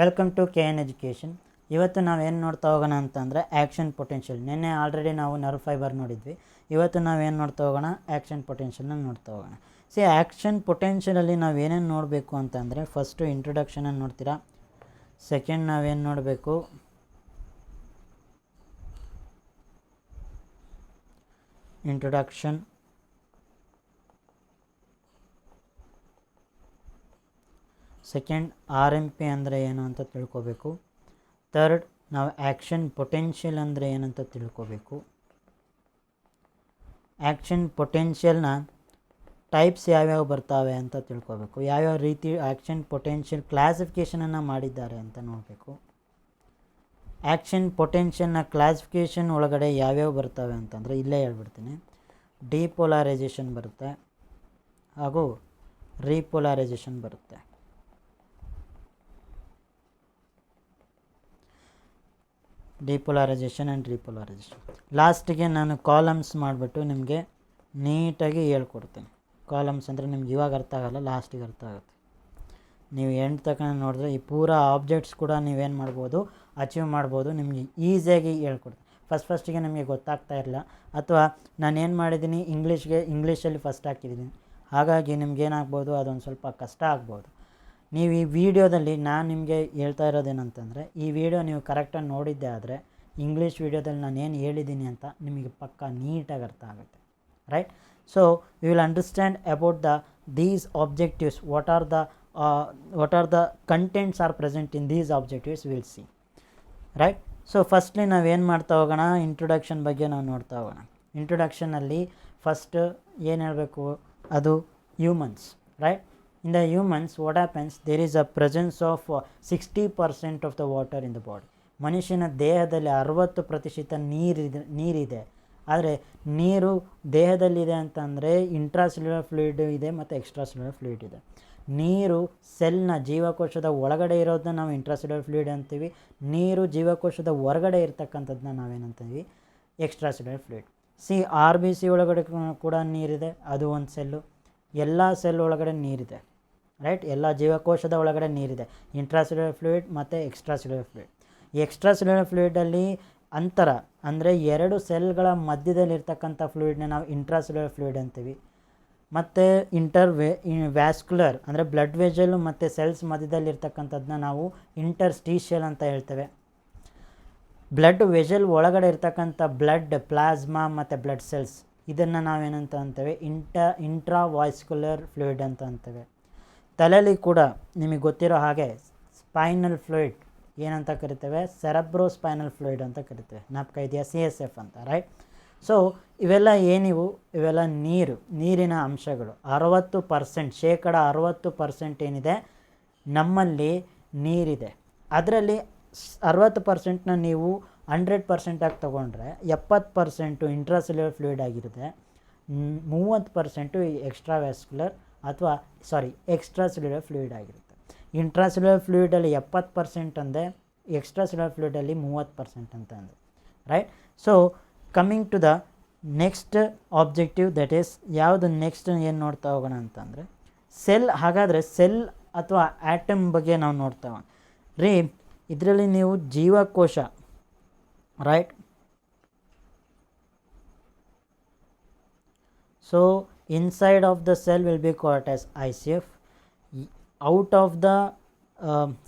Welcome to KN education. ಇವತ್ತು ನಾವೇನು ನೋಡ್ತಾ ಹೋಗೋಣ ಅಂತಂದರೆ ಆ್ಯಕ್ಷನ್ ಪೊಟೆನ್ಷಿಯಲ್. ನಿನ್ನೆ ಆಲ್ರೆಡಿ ನಾವು ನರ್ವ್ ಫೈಬರ್ ನೋಡಿದ್ವಿ. ಇವತ್ತು ನಾವೇನು ನೋಡ್ತಾ ಹೋಗೋಣ, ಆ್ಯಕ್ಷನ್ ಪೊಟೆನ್ಷಿಯಲ್ನ ನೋಡ್ತಾ ಹೋಗೋಣ. ಆ್ಯಕ್ಷನ್ ಪೊಟೆನ್ಷಿಯಲಲ್ಲಿ ನಾವು ಏನೇನು ನೋಡಬೇಕು ಅಂತಂದರೆ, ಫಸ್ಟು ಇಂಟ್ರೊಡಕ್ಷನನ್ನು ನೋಡ್ತೀರಾ. ಸೆಕೆಂಡ್ ನಾವೇನು ನೋಡಬೇಕು, ಇಂಟ್ರೊಡಕ್ಷನ್. ಸೆಕೆಂಡ್ RMP ಅಂದರೆ ಏನು ಅಂತ ತಿಳ್ಕೊಬೇಕು. ಥರ್ಡ್ ನಾವು ಆ್ಯಕ್ಷನ್ ಪೊಟೆನ್ಷಿಯಲ್ ಅಂದರೆ ಏನಂತ ತಿಳ್ಕೊಬೇಕು. ಆ್ಯಕ್ಷನ್ ಪೊಟೆನ್ಷಿಯಲ್ನ ಟೈಪ್ಸ್ ಯಾವ್ಯಾವ ಬರ್ತಾವೆ ಅಂತ ತಿಳ್ಕೊಬೇಕು. ಯಾವ್ಯಾವ ರೀತಿ ಆ್ಯಕ್ಷನ್ ಪೊಟೆನ್ಷಿಯಲ್ ಕ್ಲಾಸಿಫಿಕೇಷನನ್ನು ಮಾಡಿದ್ದಾರೆ ಅಂತ ನೋಡಬೇಕು. ಆ್ಯಕ್ಷನ್ ಪೊಟೆನ್ಷಿಯಲ್ನ ಕ್ಲಾಸಿಫಿಕೇಷನ್ ಒಳಗಡೆ ಯಾವ್ಯಾವ ಬರ್ತವೆ ಅಂತಂದರೆ ಇಲ್ಲೇ ಹೇಳ್ಬಿಡ್ತೀನಿ. ಡಿಪೋಲಾರೈಸೇಷನ್ ಬರುತ್ತೆ ಹಾಗೂ ರೀಪೋಲಾರೈಸೇಷನ್ ಬರುತ್ತೆ. ಡಿಪೋಲಾರೈಸೇಷನ್ ಆ್ಯಂಡ್ ರೀಪೋಲಾರೈಸೇಷನ್ ಲಾಸ್ಟಿಗೆ ನಾನು ಕಾಲಮ್ಸ್ ಮಾಡಿಬಿಟ್ಟು ನಿಮಗೆ ನೀಟಾಗಿ ಹೇಳ್ಕೊಡ್ತೀನಿ. ಕಾಲಮ್ಸ್ ಅಂದರೆ ನಿಮ್ಗೆ ಇವಾಗ ಅರ್ಥ ಆಗೋಲ್ಲ, ಲಾಸ್ಟಿಗೆ ಅರ್ಥ ಆಗುತ್ತೆ. ನೀವು ಎಂಡ್ ತಗೊಂಡು ನೋಡಿದ್ರೆ ಈ ಪೂರಾ ಆಬ್ಜೆಕ್ಟ್ಸ್ ಕೂಡ ನೀವೇನು ಮಾಡ್ಬೋದು, ಅಚೀವ್ ಮಾಡ್ಬೋದು. ನಿಮಗೆ ಈಸಿಯಾಗಿ ಹೇಳ್ಕೊಡ್ತೀನಿ. ಫಸ್ಟಿಗೆ ನಿಮಗೆ ಗೊತ್ತಾಗ್ತಾ ಇರಲ್ಲ, ಅಥವಾ ನಾನೇನು ಮಾಡಿದ್ದೀನಿ, ಇಂಗ್ಲೀಷಲ್ಲಿ ಫಸ್ಟ್ ಹಾಕಿದ್ದೀನಿ. ಹಾಗಾಗಿ ನಿಮ್ಗೇನಾಗ್ಬೋದು, ಅದೊಂದು ಸ್ವಲ್ಪ ಕಷ್ಟ ಆಗ್ಬೋದು. ನೀವು ಈ ವಿಡಿಯೋದಲ್ಲಿ ನಾನು ನಿಮಗೆ ಹೇಳ್ತಾ ಇರೋದೇನಂತಂದರೆ, ಈ ವಿಡಿಯೋ ನೀವು ಕರೆಕ್ಟಾಗಿ ನೋಡಿದ್ದೆ ಆದರೆ ಇಂಗ್ಲೀಷ್ ವಿಡಿಯೋದಲ್ಲಿ ನಾನು ಏನು ಹೇಳಿದ್ದೀನಿ ಅಂತ ನಿಮಗೆ ಪಕ್ಕ ನೀಟಾಗಿ ಅರ್ಥ ಆಗುತ್ತೆ. Right? So you will understand about these objectives. What are the contents are present in these objectives will see. Right? So firstly ನಾವೇನು ಮಾಡ್ತಾ ಹೋಗೋಣ, ಇಂಟ್ರೊಡಕ್ಷನ್ ಬಗ್ಗೆ ನಾವು ನೋಡ್ತಾ ಹೋಗೋಣ. ಇಂಟ್ರೊಡಕ್ಷನಲ್ಲಿ ಫಸ್ಟ್ ಏನು ಹೇಳಬೇಕು, ಅದು humans. Right? In the humans, what happens, there is a presence of 60% of the water in the body. ಮನುಷ್ಯನ ದೇಹದಲ್ಲಿ 60% ನೀರಿದೆ. ಆದರೆ ನೀರು ದೇಹದಲ್ಲಿದೆ ಅಂತಂದರೆ ಇಂಟ್ರಾಸೆಲ್ಯುಲರ್ ಫ್ಲೂಯಿಡ್ ಇದೆ ಮತ್ತು ಎಕ್ಸ್ಟ್ರಾಸೆಲ್ಯುಲರ್ ಫ್ಲೂಯಿಡ್ ಇದೆ. ನೀರು ಸೆಲ್ನ ಜೀವಕೋಶದ ಒಳಗಡೆ ಇರೋದನ್ನ ನಾವು ಇಂಟ್ರಾಸೆಲ್ಯುಲರ್ ಫ್ಲೂಯಿಡ್ ಅಂತೀವಿ. ನೀರು ಜೀವಕೋಶದ ಹೊರಗಡೆ ಇರ್ತಕ್ಕಂಥದ್ದನ್ನ ನಾವೇನಂತೀವಿ, ಎಕ್ಸ್ಟ್ರಾಸೆಲ್ಯುಲರ್ ಫ್ಲೂಯಿಡ್. RBC ಒಳಗಡೆ ಕೂಡ ನೀರಿದೆ, ಅದು ಒಂದು ಸೆಲ್ಲು. ಎಲ್ಲ ಸೆಲ್ ಒಳಗಡೆ ನೀರಿದೆ. ರೈಟ್? ಎಲ್ಲ ಜೀವಕೋಶದ ಒಳಗಡೆ ನೀರಿದೆ, ಇಂಟ್ರಾಸೆಲ್ಯುಲರ್ ಫ್ಲೂಯಿಡ್ ಮತ್ತು ಎಕ್ಸ್ಟ್ರಾಸೆಲ್ಯುಲರ್ ಫ್ಲೂಯಿಡ್. ಈ ಎಕ್ಸ್ಟ್ರಾಸೆಲ್ಯುಲರ್ ಫ್ಲೂಯಿಡಲ್ಲಿ ಅಂತರ ಅಂದರೆ ಎರಡು ಸೆಲ್ಗಳ ಮಧ್ಯದಲ್ಲಿರ್ತಕ್ಕಂಥ ಫ್ಲೂಯಿಡ್ನ ನಾವು ಇಂಟ್ರಾಸೆಲ್ಯುಲರ್ ಫ್ಲೂಯಿಡ್ ಅಂತೀವಿ. ಮತ್ತು ವ್ಯಾಸ್ಕ್ಯುಲರ್ ಅಂದರೆ ಬ್ಲಡ್ ವೆಜಲ್ ಮತ್ತು ಸೆಲ್ಸ್ ಮಧ್ಯದಲ್ಲಿರ್ತಕ್ಕಂಥದ್ದನ್ನ ನಾವು ಇಂಟರ್ಸ್ಟೀಷಿಯಲ್ ಅಂತ ಹೇಳ್ತೇವೆ. ಬ್ಲಡ್ ವೆಜಲ್ ಒಳಗಡೆ ಇರ್ತಕ್ಕಂಥ ಬ್ಲಡ್ ಪ್ಲಾಸ್ಮಾ ಮತ್ತು ಬ್ಲಡ್ ಸೆಲ್ಸ್, ಇದನ್ನು ನಾವೇನಂತ ಅಂತೇವೆ, ಇಂಟ್ರಾವಾಸ್ಕ್ಯುಲರ್ ಫ್ಲೂಯಿಡ್ ಅಂತ ಅಂತೇವೆ. ತಲೆಯಲ್ಲಿ ಕೂಡ ನಿಮಗೆ ಗೊತ್ತಿರೋ ಹಾಗೆ ಸ್ಪೈನಲ್ ಫ್ಲೂಯಿಡ್ ಏನಂತ ಕರಿತೇವೆ, ಸೆರೆಬ್ರೋ ಸ್ಪೈನಲ್ ಫ್ಲೂಯಿಡ್ ಅಂತ ಕರಿತೇವೆ. ಜ್ಞಾಪಕ ಇದೆಯಾ? CSF ಅಂತ. ರೈಟ್? ಸೊ ಇವೆಲ್ಲ ಇವೆಲ್ಲ ನೀರಿನ ಅಂಶಗಳು. 60%, 60% ಏನಿದೆ ನಮ್ಮಲ್ಲಿ ನೀರಿದೆ. ಅದರಲ್ಲಿ 60%ನ ನೀವು 100% ಆಗಿ ತೊಗೊಂಡ್ರೆ 70% ಇಂಟ್ರಾಸೆಲ್ಯುಲರ್ ಫ್ಲೂಯಿಡ್ ಆಗಿರುತ್ತೆ, 30% ಎಕ್ಸ್ಟ್ರಾಸೆಲ್ಯುಲರ್ ಫ್ಲೂಯಿಡ್ ಆಗಿರುತ್ತೆ. ಇಂಟ್ರಾಸೆಲ್ಯುಲರ್ ಫ್ಲೂಯಿಡಲ್ಲಿ 70% ಅಂದೆ, ಎಕ್ಸ್ಟ್ರಾಸೆಲ್ಯುಲರ್ ಫ್ಲೂಯಿಡಲ್ಲಿ 30% ಅಂತ ಅಂದೆ. Right? So coming to the next objective, that is ಯಾವುದು ನೆಕ್ಸ್ಟ್ ಏನು ನೋಡ್ತಾ ಹೋಗೋಣ ಅಂತಂದರೆ ಸೆಲ್. ಹಾಗಾದರೆ ಸೆಲ್ ಅಥವಾ ಆ್ಯಟಮ್ ಬಗ್ಗೆ ನಾವು ನೋಡ್ತಾ ಹೋಗೋಣ ರೀ. ಇದರಲ್ಲಿ ನೀವು ಜೀವಕೋಶ, right? So inside of the cell will be called as ICF. Out of the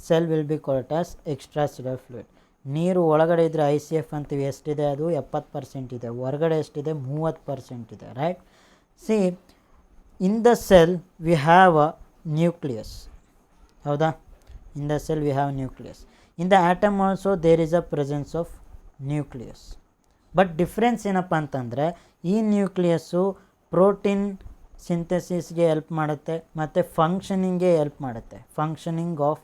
cell will be called as extracellular fluid. ನೀರು ಒಳಗಡೆ ಇದ್ದರೆ ICF ಅಂತೀವಿ. ಎಷ್ಟಿದೆ? ಅದು 70% ಇದೆ. ಹೊರಗಡೆ ಎಷ್ಟಿದೆ? 30% ಇದೆ. Right? In the cell we have a nucleus. ಹೌದಾ? In the cell we have nucleus. In the atom also there is a presence of nucleus. But difference ಏನಪ್ಪ ಅಂತಂದರೆ, ಈ ನ್ಯೂಕ್ಲಿಯಸ್ಸು ಪ್ರೋಟೀನ್ ಸಿಂಥೆಸಿಸ್ಗೆ ಹೆಲ್ಪ್ ಮಾಡುತ್ತೆ ಮತ್ತು ಫಂಕ್ಷನಿಂಗ್ಗೆ ಹೆಲ್ಪ್ ಮಾಡುತ್ತೆ. Functioning of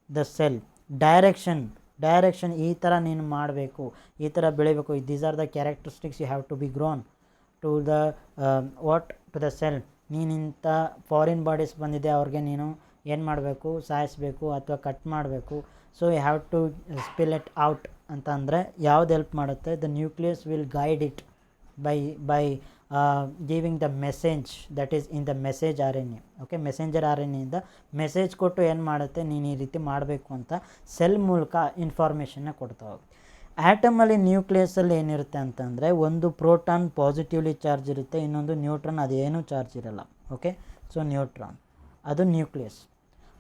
the cell, direction ಈ ಥರ ನೀನು ಮಾಡಬೇಕು, ಈ ಥರ ಬೆಳಿಬೇಕು. These are the characteristics you have to be grown to the cell. ನೀನಿಂಥ ಫಾರಿನ್ ಬಾಡೀಸ್ ಬಂದಿದೆ, ಅವ್ರಿಗೆ ನೀನು ಏನು ಮಾಡಬೇಕು, ಸಾಯಿಸಬೇಕು ಅಥವಾ ಕಟ್ ಮಾಡಬೇಕು. So you have to spill it out ಅಂತ ಅಂದರೆ ಯಾವ್ದು ಹೆಲ್ಪ್ ಮಾಡುತ್ತೆ? The nucleus will guide it by giving the message that is in the message R N A. Okay, messenger R N ಎಯಿಂದ ಮೆಸೇಜ್ ಕೊಟ್ಟು ಏನು ಮಾಡುತ್ತೆ, ನೀನು ಈ ರೀತಿ ಮಾಡಬೇಕು ಅಂತ ಸೆಲ್ ಮೂಲಕ ಇನ್ಫಾರ್ಮೇಷನ್ನ ಕೊಡ್ತಾ ಹೋಗುತ್ತೆ. ಆ್ಯಟಮಲ್ಲಿ ನ್ಯೂಕ್ಲಿಯಸಲ್ಲಿ ಏನಿರುತ್ತೆ ಅಂತಂದರೆ ಒಂದು ಪ್ರೋಟಾನ್ ಪಾಸಿಟಿವ್ಲಿ ಚಾರ್ಜ್ ಇರುತ್ತೆ, ಇನ್ನೊಂದು ನ್ಯೂಟ್ರಾನ್ ಅದೇನೂ ಚಾರ್ಜ್ ಇರಲ್ಲ. ಓಕೆ, ಸೊ ನ್ಯೂಟ್ರಾನ್ ಅದು ನ್ಯೂಕ್ಲಿಯಸ್.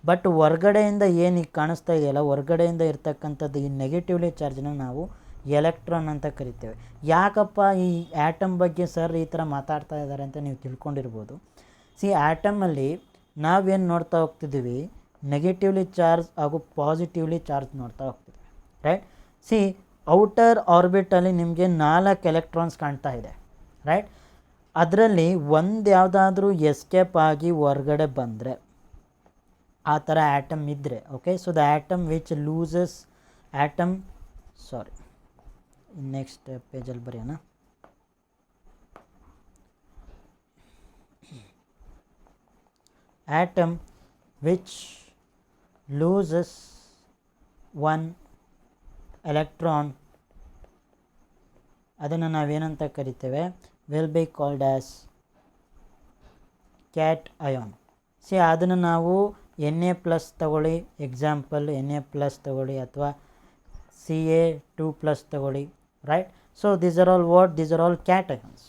ಬಟ್ ಹೊರ್ಗಡೆಯಿಂದ ಏನು ಈಗ ಕಾಣಿಸ್ತಾ ಇದೆಯಲ್ಲ, ಹೊರ್ಗಡೆಯಿಂದ ಇರ್ತಕ್ಕಂಥದ್ದು ಈ ನೆಗೆಟಿವ್ಲಿ ಚಾರ್ಜ್ನ ನಾವು ಎಲೆಕ್ಟ್ರಾನ್ ಅಂತ ಕರಿತೇವೆ. ಯಾಕಪ್ಪ ಈ ಆ್ಯಟಮ್ ಬಗ್ಗೆ ಸರ್ ಈ ಥರ ಮಾತಾಡ್ತಾ ಇದ್ದಾರೆ ಅಂತ ನೀವು ತಿಳ್ಕೊಂಡಿರ್ಬೋದು. ಆ್ಯಟಮಲ್ಲಿ ನಾವೇನು ನೋಡ್ತಾ ಹೋಗ್ತಿದ್ದೀವಿ, ನೆಗೆಟಿವ್ಲಿ ಚಾರ್ಜ್ ಹಾಗೂ ಪಾಸಿಟಿವ್ಲಿ ಚಾರ್ಜ್ ನೋಡ್ತಾ ಹೋಗ್ತಿದ್ದೀವಿ, ರೈಟ್. ಔಟರ್ ಆರ್ಬಿಟಲ್ಲಿ ನಿಮಗೆ 4 ಎಲೆಕ್ಟ್ರಾನ್ಸ್ ಕಾಣ್ತಾ ಇದೆ, ರೈಟ್. ಅದರಲ್ಲಿ ಒಂದು ಯಾವುದಾದ್ರೂ ಎಸ್ಕೇಪ್ ಆಗಿ ಹೊರ್ಗಡೆ ಬಂದರೆ ಆ ಥರ ಆ್ಯಟಮ್ ಇದ್ದರೆ, okay, so the atom which loses atom next ಪೇಜಲ್ಲಿ ಬರೆಯೋಣ. ಆ್ಯಟಮ್ ವಿಚ್ ಲೂಸಸ್ 1 ಎಲೆಕ್ಟ್ರಾನ್, ಅದನ್ನು ನಾವೇನಂತ ಕರಿತೇವೆ, will be called as cation. ಅದನ್ನು ನಾವು Na+ ತಗೊಳ್ಳಿ, ಎಕ್ಸಾಂಪಲ್ Na+ ತಗೊಳ್ಳಿ, ಅಥವಾ Ca2+ ತಗೊಳ್ಳಿ, right. So these are all what, these are all cations.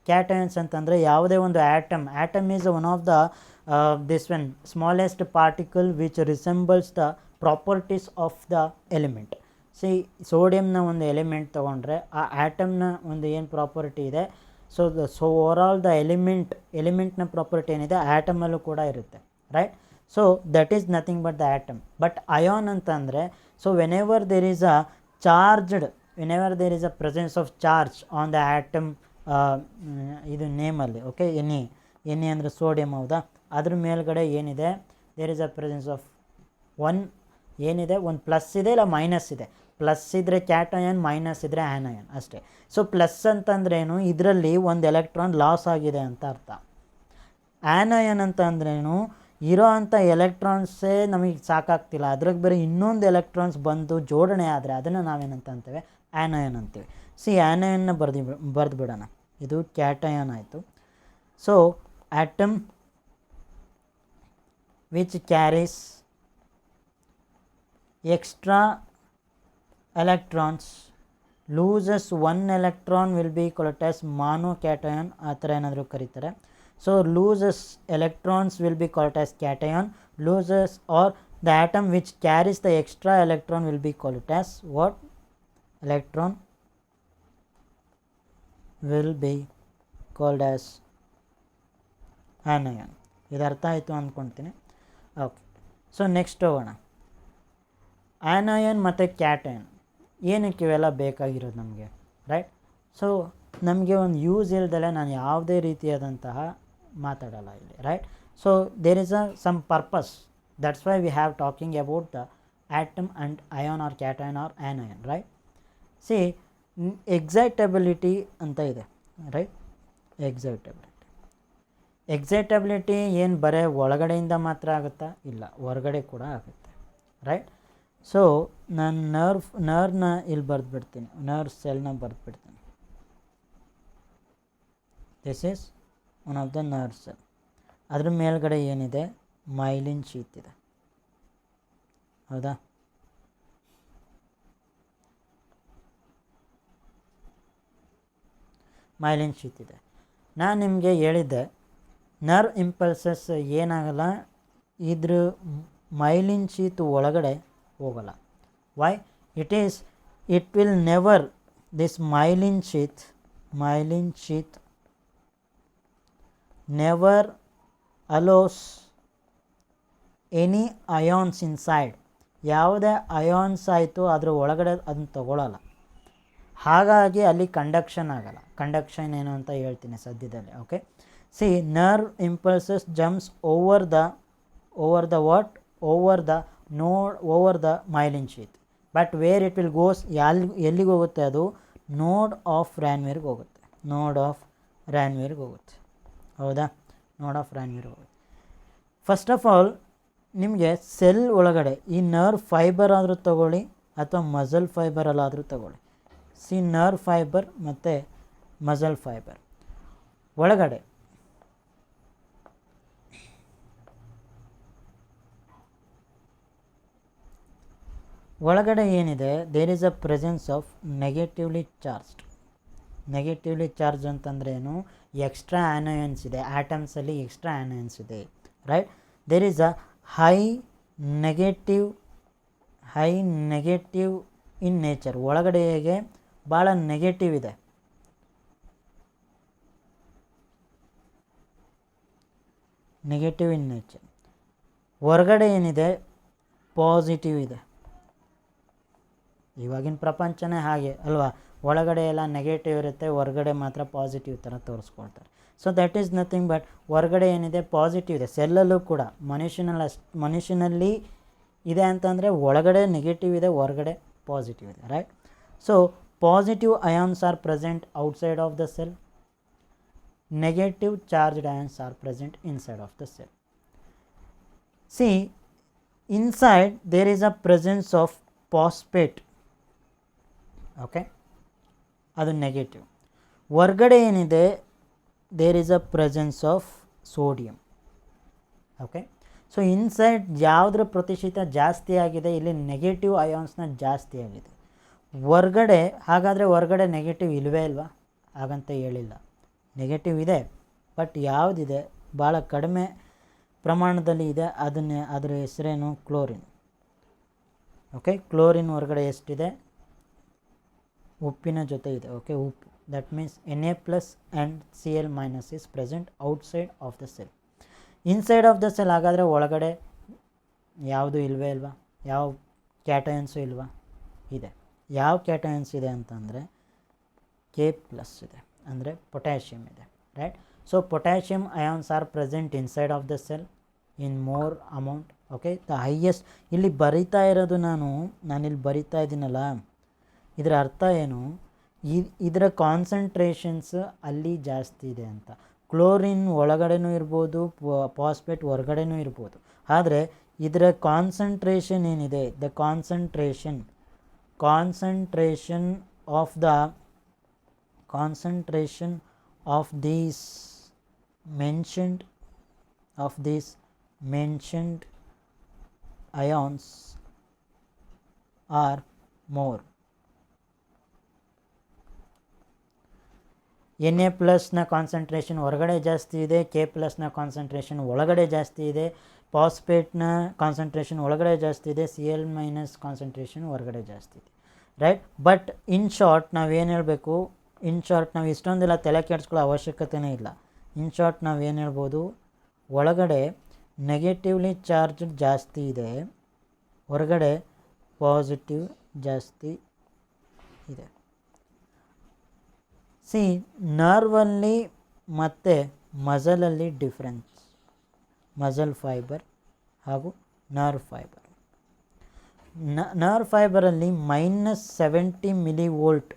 Cations ಅಂತಂದರೆ ಯಾವುದೇ ಒಂದು atom is one of the this one smallest particle which resembles the properties of the element. ಸೋಡಿಯಂನ ಒಂದು element ತೊಗೊಂಡ್ರೆ ಆ ಆ್ಯಟಮ್ನ ಒಂದು ಏನು ಪ್ರಾಪರ್ಟಿ ಇದೆ, ಸೊ ಓವರಾಲ್ ದ ಎಲಿಮೆಂಟ್ನ ಪ್ರಾಪರ್ಟಿ ಏನಿದೆ ಆ್ಯಟಮಲ್ಲೂ ಕೂಡ ಇರುತ್ತೆ, right. So that is nothing but the atom. But ion ಅಂತಂದರೆ, so whenever there is a charged, whenever there is a presence of charge on the atom, ಇದು ನೇಮಲ್ಲಿ, okay, N A ಅಂದರೆ sodium, ಹೌದಾ. ಅದ್ರ ಮೇಲ್ಗಡೆ ಏನಿದೆ, there is a presence of ಏನಿದೆ, ಒಂದು ಪ್ಲಸ್ ಇದೆ ಇಲ್ಲ ಮೈನಸ್ ಇದೆ. ಪ್ಲಸ್ ಇದ್ದರೆ ಕ್ಯಾಟ್ಅಯಾನ್, ಮೈನಸ್ ಇದ್ದರೆ ಆ್ಯನಯಾನ್ ಅಷ್ಟೇ. ಸೊ ಪ್ಲಸ್ ಅಂತಂದ್ರೇನು, ಇದರಲ್ಲಿ ಒಂದು ಎಲೆಕ್ಟ್ರಾನ್ ಲಾಸ್ ಆಗಿದೆ ಅಂತ ಅರ್ಥ. ಆ್ಯನಯಾನ್ ಅಂತ ಅಂದ್ರೇನು, ಇರೋ ಅಂಥ ಎಲೆಕ್ಟ್ರಾನ್ಸೇ ನಮಗೆ ಸಾಕಾಗ್ತಿಲ್ಲ, ಅದ್ರಾಗ ಬೇರೆ ಇನ್ನೊಂದು ಎಲೆಕ್ಟ್ರಾನ್ಸ್ ಬಂದು ಜೋಡಣೆ ಆದರೆ ಅದನ್ನು ನಾವೇನಂತ ಅಂತೇವೆ, ಆ್ಯನಯಾನ್ ಅಂತೀವಿ. ಆ್ಯನಯಾನ್ನ ಬರೆದು ಬಿಡೋಣ. ಇದು ಕ್ಯಾಟ್ಅಯಾನ್ ಆಯಿತು. So atom which carries extra electrons loses 1 electron will be called as monocation, ಆ ಥರ ಏನಾದರೂ ಕರೀತಾರೆ. So loses electrons will be called as cation, loses or the atom which carries the extra electron will be called as what, electron will be called as anion. ಇದು ಅರ್ಥ ಆಯಿತು ಅಂದ್ಕೊಳ್ತೀನಿ. Okay, so next ಹೋಗೋಣ. ಆ್ಯನಯಾನ್ ಮತ್ತು cation ಏನಕ್ಕೆ ಇವೆಲ್ಲ ಬೇಕಾಗಿರೋದು ನಮಗೆ, ರೈಟ್. ಸೊ ನಮಗೆ ಒಂದು ಯೂಸ್ ಇಲ್ದಲೆ ನಾನು ಯಾವುದೇ ರೀತಿಯಾದಂತಹ ಮಾತಾಡಲ್ಲ ಇಲ್ಲಿ, right. So there is some purpose, that's why we have talking about the atom and ion or cation or anion, right. Excitability ಅಂತ ಇದೆ, ರೈಟ್. ಎಕ್ಸೈಟಬಿಲಿಟಿ ಏನು ಬರೀ ಒಳಗಡೆಯಿಂದ ಮಾತ್ರ ಆಗುತ್ತಾ, ಇಲ್ಲ, ಹೊರಗಡೆ ಕೂಡ ಆಗುತ್ತೆ, ರೈಟ್. ಸೊ ನಾನು ನರ್ವ್ನ ಇಲ್ಲಿ ಬರೆದ್ಬಿಡ್ತೀನಿ, ನರ್ವ್ ಸೆಲ್ನ ಬರೆದ್ಬಿಡ್ತೀನಿ. This is one of the nerve cell. ಅದ್ರ ಮೇಲ್ಗಡೆ ಏನಿದೆ, ಮೈಲಿನ್ ಶೀತ್ ಇದೆ, ಹೌದಾ. ಮೈಲಿನ್ ಶೀತ್ ಇದೆ. ನಾನು ನಿಮಗೆ ಹೇಳಿದ್ದೆ ನರ್ವ್ ಇಂಪಲ್ಸಸ್ ಏನಾಗಲ್ಲ, ಇದ್ರ ಮೈಲಿನ್ ಶೀತ್ ಒಳಗಡೆ ಹೋಗಲ್ಲ. Why? It will never, this myelin sheath never allows any ions inside. ಯಾವುದೇ ಅಯಾನ್ಸ್ ಆಯಿತು ಅದರ ಒಳಗಡೆ ಅದನ್ನು ತಗೊಳ್ಳಲ್ಲ, ಹಾಗಾಗಿ ಅಲ್ಲಿ ಕಂಡಕ್ಷನ್ ಆಗಲ್ಲ. ಕಂಡಕ್ಷನ್ ಏನು ಅಂತ ಹೇಳ್ತೀನಿ ಸದ್ಯದಲ್ಲಿ, okay. Nerve impulses jumps over the myelin sheath, but where it will goes, ಎಲ್ಲಿಗೆ ಹೋಗುತ್ತೆ ಅದು, ನೋಡ್ ಆಫ್ ರ್ಯಾನ್ವಿರ್ಗೆ ಹೋಗುತ್ತೆ, ಹೌದಾ. ನೋಡ್ ಆಫ್ ರ್ಯಾನ್ವಿರ್ಗೆ ಹೋಗುತ್ತೆ. ಫಸ್ಟ್ ಆಫ್ ಆಲ್ ನಿಮಗೆ ಸೆಲ್ ಒಳಗಡೆ ಈ ನರ್ವ್ ಫೈಬರ್ ಆದರೂ ತಗೊಳ್ಳಿ ಅಥವಾ ಮಸಲ್ ಫೈಬರಲ್ಲಾದರೂ ತಗೊಳ್ಳಿ. ನರ್ವ್ ಫೈಬರ್ ಮತ್ತು ಮಸಲ್ ಫೈಬರ್ ಒಳಗಡೆ ಏನಿದೆ, there is a presence of negatively charged. Negatively charge ಅಂತಂದ್ರೆ ಏನು, ಎಕ್ಸ್ಟ್ರಾ ಆ್ಯನಯನ್ಸ್ ಇದೆ, ಆಟಮ್ಸಲ್ಲಿ ಎಕ್ಸ್ಟ್ರಾ ಆ್ಯನಯನ್ಸ್ ಇದೆ, right. There is a high negative in nature. ಒಳಗಡೆಗೆ ಭಾಳ ನೆಗೆಟಿವ್ ಇದೆ. Negative in nature. ಹೊರಗಡೆ ಏನಿದೆ, ಪಾಸಿಟಿವ್ ಇದೆ. ಇವಾಗಿನ ಪ್ರಪಂಚನೇ ಹಾಗೆ ಅಲ್ವಾ, ಒಳಗಡೆ ಎಲ್ಲ ನೆಗೆಟಿವ್ ಇರುತ್ತೆ, ಹೊರಗಡೆ ಮಾತ್ರ ಪಾಸಿಟಿವ್ ಥರ ತೋರಿಸ್ಕೊಳ್ತಾರೆ. So that is nothing but ಹೊರಗಡೆ ಏನಿದೆ ಪಾಸಿಟಿವ್ ಇದೆ. ಸೆಲ್ಲಲ್ಲೂ ಕೂಡ ಮನುಷ್ಯನಲ್ಲಿ ಇದೆ ಅಂತಂದರೆ ಒಳಗಡೆ ನೆಗೆಟಿವ್ ಇದೆ, ಹೊರಗಡೆ ಪಾಸಿಟಿವ್ ಇದೆ, right. So positive ions are present outside of the cell, negative charged ions are present inside of the cell. See inside there is a presence of phosphate, okay, ಅದು ನೆಗೆಟಿವ್. ಹೊರಗಡೆ ಏನಿದೆ, there is a presence of sodium, okay. So inside ಯಾವುದರ ಪ್ರತಿಶತ ಜಾಸ್ತಿ ಆಗಿದೆ, ಇಲ್ಲಿ negative ಅಯಾನ್ಸ್ನ ಜಾಸ್ತಿ ಆಗಿದೆ. ಹೊರಗಡೆ ಹಾಗಾದರೆ ಹೊರಗಡೆ ನೆಗೆಟಿವ್ ಇಲ್ಲವೇ ಇಲ್ವಾ? ಹಾಗಂತ ಹೇಳಿಲ್ಲ, ನೆಗೆಟಿವ್ ಇದೆ, ಬಟ್ ಯಾವುದಿದೆ ಭಾಳ ಕಡಿಮೆ ಪ್ರಮಾಣದಲ್ಲಿ ಇದೆ. ಅದರ ಹೆಸರೇನು, ಕ್ಲೋರಿನ್, ಓಕೆ. ಕ್ಲೋರಿನ್ ಹೊರಗಡೆ ಎಷ್ಟಿದೆ, ಉಪ್ಪಿನ ಜೊತೆ ಇದೆ, ಓಕೆ, ಉಪ್ಪು. That means Na+ and Cl- is present outside of the cell. Inside of the cell ಹಾಗಾದರೆ ಒಳಗಡೆ ಯಾವುದು ಇಲ್ವೇ ಇಲ್ವಾ? ಯಾವ ಕ್ಯಾಟಯನ್ಸು ಇಲ್ವಾ? ಇದೆ. ಯಾವ ಕ್ಯಾಟಯನ್ಸ್ ಇದೆ ಅಂತಂದರೆ K+ ಇದೆ, ಅಂದರೆ ಪೊಟ್ಯಾಷಿಯಮ್ ಇದೆ, right. So potassium ions are present inside of the cell in more amount, okay. The highest ಇಲ್ಲಿ ಬರಿತಾ ಇರೋದು ನಾನಿಲ್ಲಿ ಬರಿತಾ ಇದ್ದೀನಲ್ಲ, ಇದರ ಅರ್ಥ ಏನು, ಇದರ ಕಾನ್ಸಂಟ್ರೇಷನ್ಸ್ ಅಲ್ಲಿ ಜಾಸ್ತಿ ಇದೆ ಅಂತ. ಕ್ಲೋರಿನ್ ಒಳಗಡೆನೂ ಇರ್ಬೋದು, ಫಾಸ್ಫೇಟ್ ಹೊರಗಡೆನೂ ಇರ್ಬೋದು. ಆದರೆ ಇದರ ಕಾನ್ಸಂಟ್ರೇಷನ್ ಏನಿದೆ, the concentration of these mentioned ions are more. Na+ನ ಕಾನ್ಸಂಟ್ರೇಷನ್ ಹೊರಗಡೆ ಜಾಸ್ತಿ ಇದೆ, K+ನ ಕಾನ್ಸಂಟ್ರೇಷನ್ ಒಳಗಡೆ ಜಾಸ್ತಿ ಇದೆ, ಫಾಸ್ಫೇಟ್ನ ಕಾನ್ಸಂಟ್ರೇಷನ್ ಒಳಗಡೆ ಜಾಸ್ತಿ ಇದೆ, Cl- ಕಾನ್ಸಂಟ್ರೇಷನ್ ಹೊರಗಡೆ ಜಾಸ್ತಿ ಇದೆ, ರೈಟ್. ಬಟ್ ಇನ್ ಶಾರ್ಟ್ ನಾವೇನು ಹೇಳಬೇಕು, ನಾವು ಇಷ್ಟೊಂದೆಲ್ಲ ತಲೆ ಕೆಡಿಸ್ಕೊಳ್ಳೋ ಅವಶ್ಯಕತೆಯೇ ಇಲ್ಲ. ಇನ್ ಶಾರ್ಟ್ ನಾವೇನು ಹೇಳ್ಬೋದು, ಒಳಗಡೆ ನೆಗೆಟಿವ್ಲಿ ಚಾರ್ಜ್ ಜಾಸ್ತಿ ಇದೆ, ಹೊರಗಡೆ ಪಾಸಿಟಿವ್ ಜಾಸ್ತಿ ಇದೆ. ಸಿ ನರ್ವಲ್ಲಿ ಮತ್ತು ಮಸಲಲ್ಲಿ ಡಿಫ್ರೆನ್ಸ್, ಮಸಲ್ ಫೈಬರ್ ಹಾಗೂ ನರ್ವ್ ಫೈಬರ್. ನರ್ವ್ ಫೈಬರಲ್ಲಿ -70 ಮಿಲಿವೋಲ್ಟ್,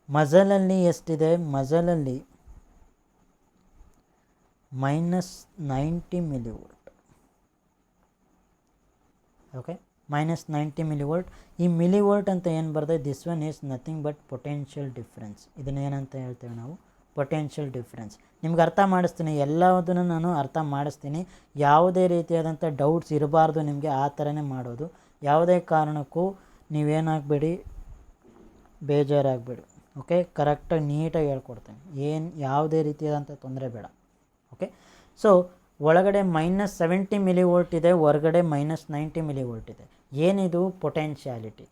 ಮಸಲಲ್ಲಿ ಎಷ್ಟಿದೆ, ಮಸಲಲ್ಲಿ -90 ಮಿಲಿವೋಲ್ಟ್, ಓಕೆ, -90 ಮಿಲಿವೋಲ್ಟ್. ಈ ಮಿಲಿವೋಲ್ಟ್ ಅಂತ ಏನು ಬರ್ತದೆ, this one is nothing but potential difference. ಇದನ್ನೇನಂತ ಹೇಳ್ತೇವೆ ನಾವು, ಪೊಟೆನ್ಷಿಯಲ್ ಡಿಫ್ರೆನ್ಸ್. ನಿಮ್ಗೆ ಅರ್ಥ ಮಾಡಿಸ್ತೀನಿ, ಎಲ್ಲದನ್ನು ನಾನು ಅರ್ಥ ಮಾಡಿಸ್ತೀನಿ. ಯಾವುದೇ ರೀತಿಯಾದಂಥ ಡೌಟ್ಸ್ ಇರಬಾರ್ದು ನಿಮಗೆ, ಆ ಥರನೇ ಮಾಡೋದು. ಯಾವುದೇ ಕಾರಣಕ್ಕೂ ನೀವೇನಾಗಬೇಡಿ, ಬೇಜಾರಾಗಬೇಡಿ, ಓಕೆ. ಕರೆಕ್ಟಾಗಿ ನೀಟಾಗಿ ಹೇಳ್ಕೊಡ್ತೇನೆ, ಯಾವುದೇ ರೀತಿಯಾದಂಥ ತೊಂದರೆ ಬೇಡ, ಓಕೆ. ಸೊ ಒಳಗಡೆ -70 ಮಿಲಿವೋಲ್ಟ್ ಇದೆ, ಹೊರಗಡೆ -90 ಮಿಲಿವೋಲ್ಟ್ ಇದೆ. ಏನಿದು ಪೊಟೆನ್ಷಿಯಾಲಿಟಿ.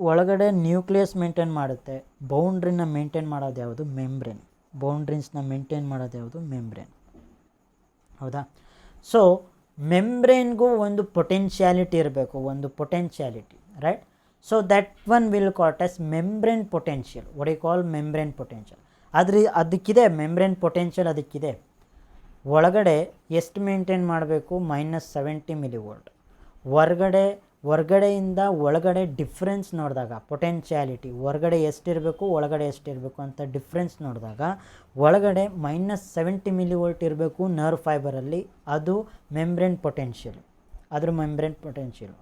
ಒಳಗಡೆ ನ್ಯೂಕ್ಲಿಯಸ್ ಮೇಂಟೈನ್ ಮಾಡುತ್ತೆ, ಬೌಂಡ್ರಿನ ಮೇಂಟೈನ್ ಮಾಡೋದು ಯಾವುದು, ಮೆಂಬ್ರೇನ್. ಬೌಂಡ್ರೀಸ್ನ ಮೇಂಟೈನ್ ಮಾಡೋದು ಯಾವುದು, ಮೆಂಬ್ರೇನ್, ಹೌದಾ. ಸೊ ಮೆಂಬ್ರೇನ್ಗೂ ಒಂದು ಪೊಟೆನ್ಷಿಯಾಲಿಟಿ ಇರಬೇಕು, ಒಂದು potentiality, right. So that one will called as membrane potential. What you call membrane potential. ಅದಕ್ಕಿದೆ ಮೆಂಬ್ರೇನ್ ಪೊಟೆನ್ಷಿಯಲ್, ಅದಕ್ಕಿದೆ. ಒಳಗಡೆ ಎಷ್ಟು ಮೇಂಟೈನ್ ಮಾಡಬೇಕು, -70 ಮಿಲಿವೋಲ್ಟ್. ಹೊರಗಡೆಯಿಂದ ಒಳಗಡೆ ಡಿಫ್ರೆನ್ಸ್ ನೋಡಿದಾಗ ಪೊಟೆನ್ಷಿಯಾಲಿಟಿ, ಹೊರಗಡೆ ಎಷ್ಟಿರಬೇಕು, ಒಳಗಡೆ ಎಷ್ಟಿರಬೇಕು ಅಂತ ಡಿಫ್ರೆನ್ಸ್ ನೋಡಿದಾಗ ಒಳಗಡೆ -70 ಮಿಲಿವೋಲ್ಟ್ ಇರಬೇಕು ನರ್ವ್ ಫೈಬರಲ್ಲಿ, ಅದು membrane potential,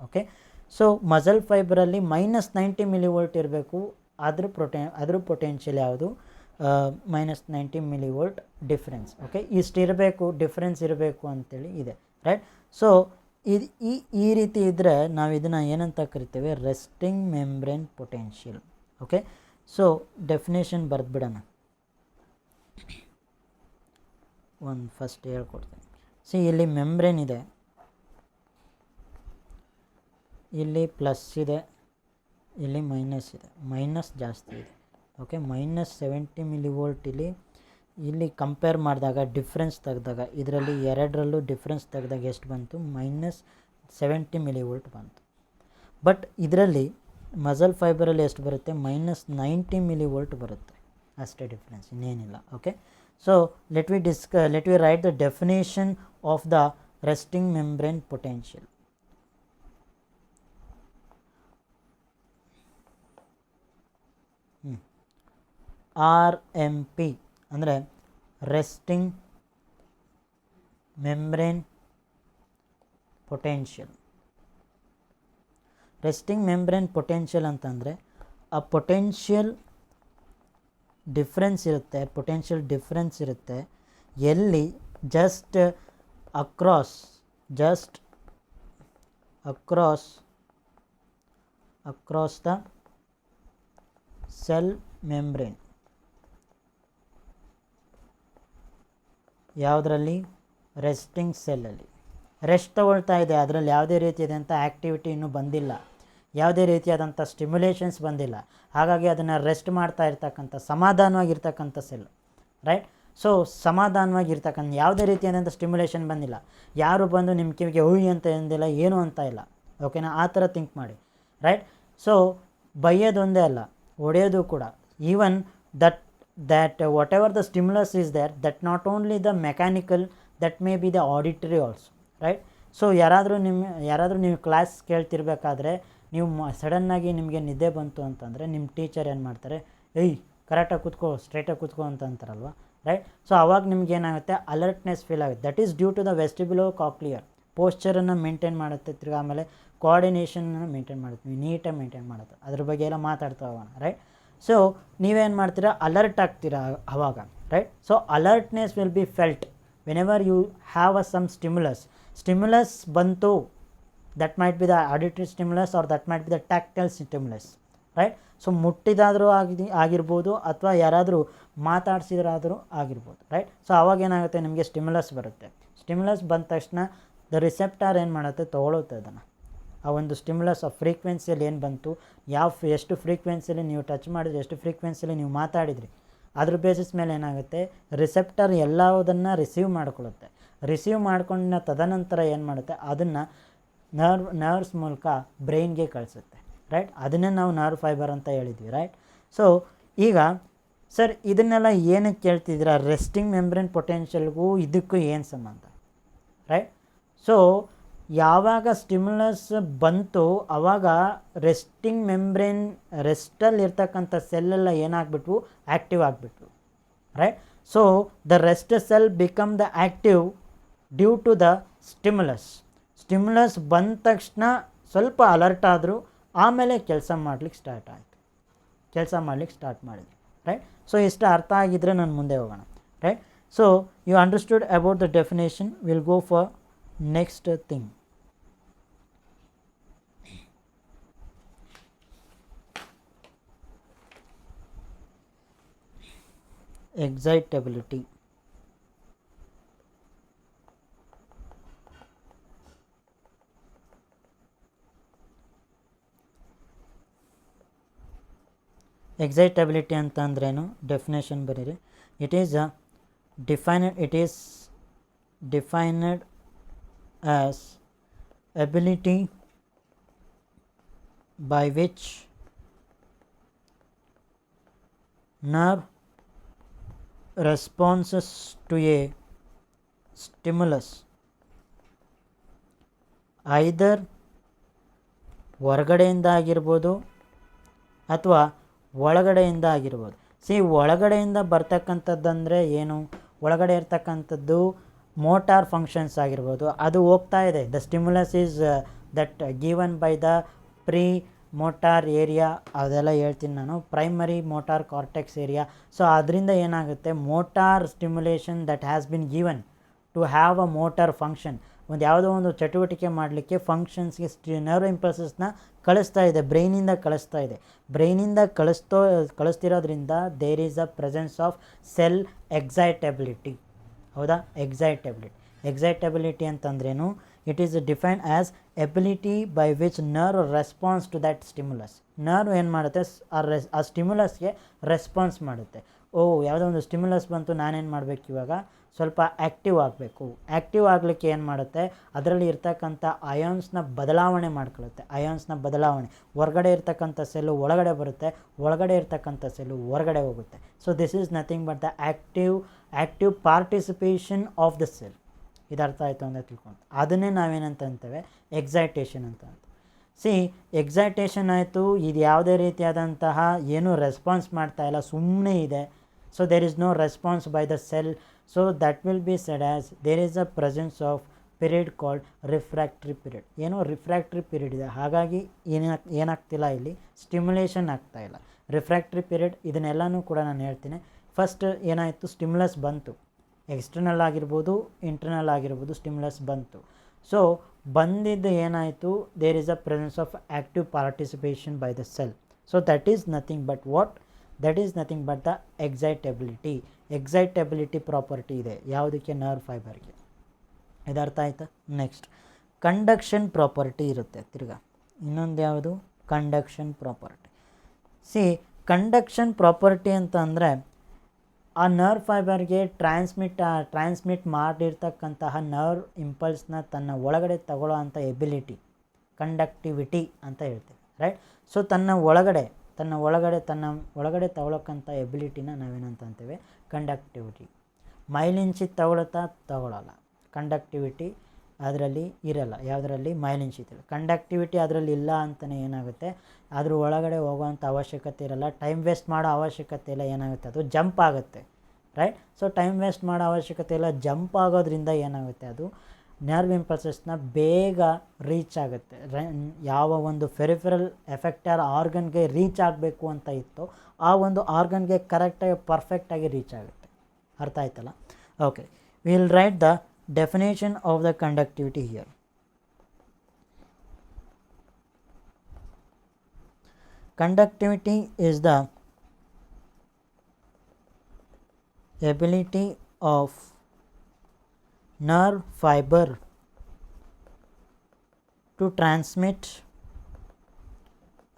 okay. So muscle ಫೈಬರಲ್ಲಿ -90 ಮಿಲಿವೋಲ್ಟ್ ಇರಬೇಕು, ಅದ್ರ ಪೊಟೆನ್ಷಿಯಲ್ ಯಾವುದು, -90 ಮಿಲಿವೋಲ್ಟ್ ಡಿಫ್ರೆನ್ಸ್. ಓಕೆ, ಇಷ್ಟಿರಬೇಕು, ಡಿಫ್ರೆನ್ಸ್ ಇರಬೇಕು ಅಂತೇಳಿ ಇದೆ, ರೈಟ್. ಸೊ ಇದು ಈ ರೀತಿ ಇದ್ದರೆ ನಾವು ಇದನ್ನು ಏನಂತ ಕರಿತೇವೆ, resting membrane potential. Okay, so definition ಬರೆದ್ಬಿಡೋಣ. ಒಂದು ಫಸ್ಟ್ ಹೇಳ್ಕೊಡ್ತೀನಿ. ಇಲ್ಲಿ ಮೆಂಬ್ರೇನ್ ಇದೆ, ಇಲ್ಲಿ ಪ್ಲಸ್ ಇದೆ, ಇಲ್ಲಿ ಮೈನಸ್ ಇದೆ, ಮೈನಸ್ ಜಾಸ್ತಿ ಇದೆ. ಓಕೆ, -70 ಮಿಲಿವೋಲ್ಟ್ ಇಲ್ಲಿ ಕಂಪೇರ್ ಮಾಡಿದಾಗ ಡಿಫ್ರೆನ್ಸ್ ತೆಗೆದಾಗ ಇದರಲ್ಲಿ ಎರಡರಲ್ಲೂ ಡಿಫ್ರೆನ್ಸ್ ತೆಗೆದಾಗ ಎಷ್ಟು ಬಂತು, -70 ಮಿಲಿವೋಲ್ಟ್ ಬಂತು. ಬಟ್ ಇದರಲ್ಲಿ ಮಸಲ್ ಫೈಬರಲ್ಲಿ ಎಷ್ಟು ಬರುತ್ತೆ, -90 ಮಿಲಿವೋಲ್ಟ್ ಬರುತ್ತೆ, ಅಷ್ಟೇ ಡಿಫ್ರೆನ್ಸ್, ಇನ್ನೇನಿಲ್ಲ. Okay, so let we write the definition of the resting membrane potential. RMP ಅಂದರೆ resting membrane potential. Resting membrane potential ಅಂತಂದರೆ ಆ ಪೊಟೆನ್ಷಿಯಲ್ ಡಿಫ್ರೆನ್ಸ್ ಇರುತ್ತೆ, ಎಲ್ಲಿ just across the cell membrane. ಯಾವುದರಲ್ಲಿ, ರೆಸ್ಟಿಂಗ್ ಸೆಲ್ಲಲ್ಲಿ ರೆಸ್ಟ್ ತಗೊಳ್ತಾ ಇದೆ, ಅದರಲ್ಲಿ ಯಾವುದೇ ರೀತಿಯಾದಂಥ ಆ್ಯಕ್ಟಿವಿಟಿ ಇನ್ನೂ ಬಂದಿಲ್ಲ, ಯಾವುದೇ ರೀತಿಯಾದಂಥ ಸ್ಟಿಮ್ಯುಲೇಷನ್ಸ್ ಬಂದಿಲ್ಲ, ಹಾಗಾಗಿ ಅದನ್ನು ರೆಸ್ಟ್ ಮಾಡ್ತಾ ಇರ್ತಕ್ಕಂಥ ಸಮಾಧಾನವಾಗಿರ್ತಕ್ಕಂಥ ಸೆಲ್, ರೈಟ್. ಸೊ ಸಮಾಧಾನವಾಗಿರ್ತಕ್ಕಂಥ ಯಾವುದೇ ರೀತಿಯಾದಂಥ ಸ್ಟಿಮ್ಯುಲೇಷನ್ ಬಂದಿಲ್ಲ, ಯಾರು ಬಂದು ನಿಮ್ಮ ಕಿವಿಗೆ ಹುಯಿ ಅಂತ ಎಂದಿಲ್ಲ, ಏನೂ ಅಂತ ಇಲ್ಲ. ಓಕೆನಾ, ಆ ಥರ ಥಿಂಕ್ ಮಾಡಿ, ರೈಟ್. ಸೊ ಬೈಯೋದೊಂದೇ ಅಲ್ಲ, ಹೊಡೆಯೋದು ಕೂಡ. Even that whatever the stimulus is there, that not only the mechanical, that may be the auditory also, right. So ಯಾರಾದರೂ ನೀವು ಕ್ಲಾಸ್ ಕೇಳ್ತಿರ್ಬೇಕಾದ್ರೆ ನೀವು ಸಡನ್ನಾಗಿ ನಿಮಗೆ ನಿದ್ದೆ ಬಂತು ಅಂತಂದರೆ ನಿಮ್ಮ ಟೀಚರ್ ಏನು ಮಾಡ್ತಾರೆ, ಏಯ್ ಕರೆಕ್ಟಾಗಿ ಕೂತ್ಕೋ, ಸ್ಟ್ರೈಟಾಗಿ ಕೂತ್ಕೋ ಅಂತ ಅಂತಾರಲ್ವ, ರೈಟ್. ಸೊ ಅವಾಗ ನಿಮ್ಗೆ ಏನಾಗುತ್ತೆ, ಅಲರ್ಟ್ನೆಸ್ ಫೀಲ್ ಆಗುತ್ತೆ. That is due to the vestibulo cochlear. ಪೋಸ್ಚರನ್ನು ಮೇಂಟೈನ್ ಮಾಡುತ್ತೆ, ತಿರ್ಗಿ ಆಮೇಲೆ ಕೋಆರ್ಡಿನೇಷನ್ನ ಮೇಂಟೈನ್ ಮಾಡುತ್ತೆ, ನೀಟಾಗಿ ಮೇಂಟೈನ್ ಮಾಡುತ್ತೆ. ಅದ್ರ ಬಗ್ಗೆ ಎಲ್ಲ ಮಾತಾಡ್ತಾ ಹೋಗೋಣ, ರೈಟ್. ಸೊ ನೀವೇನು ಮಾಡ್ತೀರಾ, ಅಲರ್ಟ್ ಆಗ್ತೀರಾ ಆವಾಗ, right. So alertness will be felt whenever you have some stimulus ಬಂತು. That might be the auditory stimulus or that might be the tactile stimulus, right. So ಮುಟ್ಟಿದಾದರೂ ಆಗಿರ್ಬೋದು, ಅಥವಾ ಯಾರಾದರೂ ಮಾತಾಡಿಸಿದ್ರಾದರೂ ಆಗಿರ್ಬೋದು, ರೈಟ್. ಸೊ ಅವಾಗ ಏನಾಗುತ್ತೆ, ನಿಮಗೆ ಸ್ಟಿಮ್ಯುಲಸ್ ಬರುತ್ತೆ. ಸ್ಟಿಮ್ಯುಲಸ್ ಬಂದ ತಕ್ಷಣ ದ ರಿಸೆಪ್ಟಾರ್ ಏನು ಮಾಡುತ್ತೆ, ತೊಗೊಳುತ್ತೆ ಅದನ್ನು. ಆ ಒಂದು ಸ್ಟಿಮ್ಯುಲಸ್ ಆ ಫ್ರೀಕ್ವೆನ್ಸಿಯಲ್ಲಿ ಏನು ಬಂತು, ಎಷ್ಟು ಫ್ರೀಕ್ವೆನ್ಸಿಯಲ್ಲಿ ನೀವು ಟಚ್ ಮಾಡಿದ್ರಿ, ಎಷ್ಟು ಫ್ರೀಕ್ವೆನ್ಸಿಯಲ್ಲಿ ನೀವು ಮಾತಾಡಿದ್ರಿ, ಅದ್ರ ಬೇಸಿಸ್ ಮೇಲೆ ಏನಾಗುತ್ತೆ, ರಿಸೆಪ್ಟರ್ ಎಲ್ಲದನ್ನು ರಿಸೀವ್ ಮಾಡ್ಕೊಳ್ಳುತ್ತೆ. ರಿಸೀವ್ ಮಾಡ್ಕೊಂಡ ತದನಂತರ ಏನು ಮಾಡುತ್ತೆ, ಅದನ್ನು ನರ್ವ್ಸ್ ಮೂಲಕ ಬ್ರೈನ್ಗೆ ಕಳಿಸುತ್ತೆ, ರೈಟ್. ಅದನ್ನೇ ನಾವು ನರ್ವ್ ಫೈಬರ್ ಅಂತ ಹೇಳಿದ್ವಿ, ರೈಟ್. ಸೊ ಈಗ ಸರ್ ಇದನ್ನೆಲ್ಲ ಏನಕ್ಕೆ ಕೇಳ್ತಿದ್ದೀರಾ, ರೆಸ್ಟಿಂಗ್ ಮೆಂಬ್ರೇನ್ ಪೊಟೆನ್ಷಿಯಲ್ಗೂ ಇದಕ್ಕೂ ಏನು ಸಂಬಂಧ, ರೈಟ್. ಸೊ ಯಾವಾಗ ಸ್ಟಿಮ್ಯುಲಸ್ ಬಂತು ಆವಾಗ ರೆಸ್ಟಿಂಗ್ ಮೆಂಬ್ರೇನ್, ರೆಸ್ಟಲ್ಲಿ ಇರ್ತಕ್ಕಂಥ ಸೆಲ್ಲೆಲ್ಲ ಏನಾಗ್ಬಿಟ್ವು, ಆ್ಯಕ್ಟಿವ್ ಆಗಿಬಿಟ್ವು, right. So the rest cell become the active due to the stimulus ಬಂದ ತಕ್ಷಣ ಸ್ವಲ್ಪ ಅಲರ್ಟ್ ಆದರು, ಆಮೇಲೆ ಕೆಲಸ ಮಾಡಲಿಕ್ಕೆ ಸ್ಟಾರ್ಟ್ ಮಾಡಿದ್ವಿ, ರೈಟ್. ಸೊ ಇಷ್ಟು ಅರ್ಥ ಆಗಿದ್ದರೆ ನಾನು ಮುಂದೆ ಹೋಗೋಣ, right. So you understood about the definition. Will go for next thing. Excitability. Excitability ಅಂತಂದ್ರೇನು, ಡೆಫಿನೇಷನ್ ಬರೀರಿ. It is defined as ability by which nerve responses to a stimulus either ಹೊರಗಡೆಯಿಂದ ಆಗಿರ್ಬೋದು ಅಥವಾ ಒಳಗಡೆಯಿಂದ ಆಗಿರ್ಬೋದು. ಒಳಗಡೆಯಿಂದ ಬರ್ತಕ್ಕಂಥದ್ದಂದರೆ ಏನು, ಒಳಗಡೆ ಇರ್ತಕ್ಕಂಥದ್ದು ಮೋಟಾರ್ ಫಂಕ್ಷನ್ಸ್ ಆಗಿರ್ಬೋದು, ಅದು ಹೋಗ್ತಾ ಇದೆ. The stimulus is that given by the motor area ಅದೆಲ್ಲ ಹೇಳ್ತೀನಿ ನಾನು. Primary motor cortex area. So ಅದರಿಂದ ಏನಾಗುತ್ತೆ, motor stimulation that has been given to have a motor function. ಒಂದು ಯಾವುದೋ ಒಂದು ಚಟುವಟಿಕೆ ಮಾಡಲಿಕ್ಕೆ ಫಂಕ್ಷನ್ಸ್ಗೆ ನರ್ವ್ ಇಂಪಲ್ಸಸ್ನ ಕಳಿಸ್ತಾ ಇದೆ, ಬ್ರೈನಿಂದ ಕಳಿಸ್ತಾ ಇದೆ. ಬ್ರೈನಿಂದ ಕಳಿಸ್ತಿರೋದ್ರಿಂದ there is a presence of cell excitability. ಹೌದಾ? ಎಕ್ಸೈಟಬಿಲಿಟಿ ಅಂತಂದ್ರೇನು? It is defined as ability by which nerve response to that stimulus. Nerve ಏನು ಮಾಡುತ್ತೆ, ಆ ಸ್ಟಿಮ್ಯುಲಸ್ಗೆ ರೆಸ್ಪಾನ್ಸ್ ಮಾಡುತ್ತೆ. ಯಾವುದೋ ಒಂದು ಸ್ಟಿಮ್ಯುಲಸ್ ಬಂತು, ನಾನೇನು ಮಾಡಬೇಕು, ಇವಾಗ ಸ್ವಲ್ಪ ಆ್ಯಕ್ಟಿವ್ ಆಗಬೇಕು. ಆ್ಯಕ್ಟಿವ್ ಆಗಲಿಕ್ಕೆ ಏನು ಮಾಡುತ್ತೆ, ಅದರಲ್ಲಿ ಇರ್ತಕ್ಕಂಥ ಅಯಾನ್ಸ್ನ ಬದಲಾವಣೆ ಮಾಡ್ಕೊಳ್ಳುತ್ತೆ. ಅಯಾನ್ಸ್ನ ಬದಲಾವಣೆ, ಹೊರಗಡೆ ಇರ್ತಕ್ಕಂಥ ಸೆಲ್ಲು ಒಳಗಡೆ ಬರುತ್ತೆ, ಒಳಗಡೆ ಇರ್ತಕ್ಕಂಥ ಸೆಲ್ಲು ಹೊರಗಡೆ ಹೋಗುತ್ತೆ. So this is nothing but the active participation of the cell. ಇದು ಅರ್ಥ ಆಯಿತು ಅಂತ ತಿಳ್ಕೊಂಡು ಅದನ್ನೇ ನಾವೇನಂತ ಅಂತೇವೆ, ಎಕ್ಸೈಟೇಷನ್ ಅಂತ. ಎಕ್ಸೈಟೇಷನ್ ಆಯಿತು, ಇದು ಯಾವುದೇ ರೀತಿಯಾದಂತಹ ಏನೂ ರೆಸ್ಪಾನ್ಸ್ ಮಾಡ್ತಾ ಇಲ್ಲ, ಸುಮ್ಮನೆ ಇದೆ. So there is no response by the cell. So that will be said as there is a presence of period called refractory period. ಏನೋ ರಿಫ್ರ್ಯಾಕ್ಟ್ರಿ ಪೀರಿಯಡ್ ಇದೆ, ಹಾಗಾಗಿ ಏನಾಗ್ತಿಲ್ಲ, ಇಲ್ಲಿ ಸ್ಟಿಮ್ಯುಲೇಷನ್ ಆಗ್ತಾಯಿಲ್ಲ. ರಿಫ್ರ್ಯಾಕ್ಟ್ರಿ ಪೀರಿಯಡ್, ಇದನ್ನೆಲ್ಲನೂ ಕೂಡ ನಾನು ಹೇಳ್ತೀನಿ. ಫಸ್ಟ್ ಏನಾಯಿತು, ಸ್ಟಿಮ್ಯುಲಸ್ ಬಂತು, ಎಕ್ಸ್ಟರ್ನಲ್ ಆಗಿರ್ಬೋದು, ಇಂಟರ್ನಲ್ ಆಗಿರ್ಬೋದು, ಸ್ಟಿಮ್ಯುಲಸ್ ಬಂತು. ಸೊ ಬಂದಿದ್ದು ಏನಾಯಿತು, there is a presence of active participation by the cell. So that is nothing but what, that is nothing but the excitability property ಇದೆ ಯಾವುದಕ್ಕೆ, ನರ್ವ್ ಫೈಬರ್ಗೆ. ಇದು ಅರ್ಥ ಆಯ್ತಾ? ನೆಕ್ಸ್ಟ್ ಕಂಡಕ್ಷನ್ ಪ್ರಾಪರ್ಟಿ ಇರುತ್ತೆ. ತಿರ್ಗಾ ಇನ್ನೊಂದು ಯಾವುದು, ಕಂಡಕ್ಷನ್ ಪ್ರಾಪರ್ಟಿ. ಕಂಡಕ್ಷನ್ ಪ್ರಾಪರ್ಟಿ ಅಂತ ಅಂದರೆ ಆ ನರ್ವ್ ಫೈಬರ್ಗೆ ಟ್ರಾನ್ಸ್ಮಿಟ್ ಮಾಡಿರ್ತಕ್ಕಂತಹ ನರ್ವ್ ಇಂಪಲ್ಸ್ನ ತನ್ನ ಒಳಗಡೆ ತಗೊಳ್ಳೋ ಅಂಥ ಎಬಿಲಿಟಿ, ಕಂಡಕ್ಟಿವಿಟಿ ಅಂತ ಹೇಳ್ತೀವಿ, ರೈಟ್? ಸೊ ತನ್ನ ಒಳಗಡೆ ತಗೊಳ್ಳೋಕ್ಕಂಥ ಎಬಿಲಿಟಿನ ನಾವೇನಂತ ಅಂತೀವಿ, ಕಂಡಕ್ಟಿವಿಟಿ. ಮೈಲಿನ್ ಶೀತ್ ತಗೊಳ್ಳಲ್ಲ, ಕಂಡಕ್ಟಿವಿಟಿ ಅದರಲ್ಲಿ ಇರಲ್ಲ. ಯಾವುದರಲ್ಲಿ? Myelin sheath. ಕಂಡಕ್ಟಿವಿಟಿ ಅದರಲ್ಲಿ ಇಲ್ಲ ಅಂತಲೇ ಏನಾಗುತ್ತೆ, ಅದ್ರ ಒಳಗಡೆ ಹೋಗೋವಂಥ ಅವಶ್ಯಕತೆ ಇರಲ್ಲ, ಟೈಮ್ ವೇಸ್ಟ್ ಮಾಡೋ ಅವಶ್ಯಕತೆ ಇಲ್ಲ. ಏನಾಗುತ್ತೆ, ಅದು ಜಂಪ್ ಆಗುತ್ತೆ, ರೈಟ್? ಸೊ ಟೈಮ್ ವೇಸ್ಟ್ ಮಾಡೋ ಅವಶ್ಯಕತೆ ಇಲ್ಲ, ಜಂಪ್ ಆಗೋದ್ರಿಂದ ಏನಾಗುತ್ತೆ, ಅದು ನರ್ವ್ ಇಂಪಲ್ಸಸ್ನ ಬೇಗ ರೀಚ್ ಆಗುತ್ತೆ. ಯಾವ ಒಂದು ಫೆರಿಫೆರಲ್ ಎಫೆಕ್ಟರ್ ಆರ್ಗನ್ಗೆ ರೀಚ್ ಆಗಬೇಕು ಅಂತ ಇತ್ತು, ಆ ಒಂದು ಆರ್ಗನ್ಗೆ ಕರೆಕ್ಟಾಗಿ ಪರ್ಫೆಕ್ಟಾಗಿ ರೀಚ್ ಆಗುತ್ತೆ. ಅರ್ಥ ಆಯ್ತಲ್ಲ? Okay, will write the definition of the conductivity here. Conductivity is the ability of nerve fiber to transmit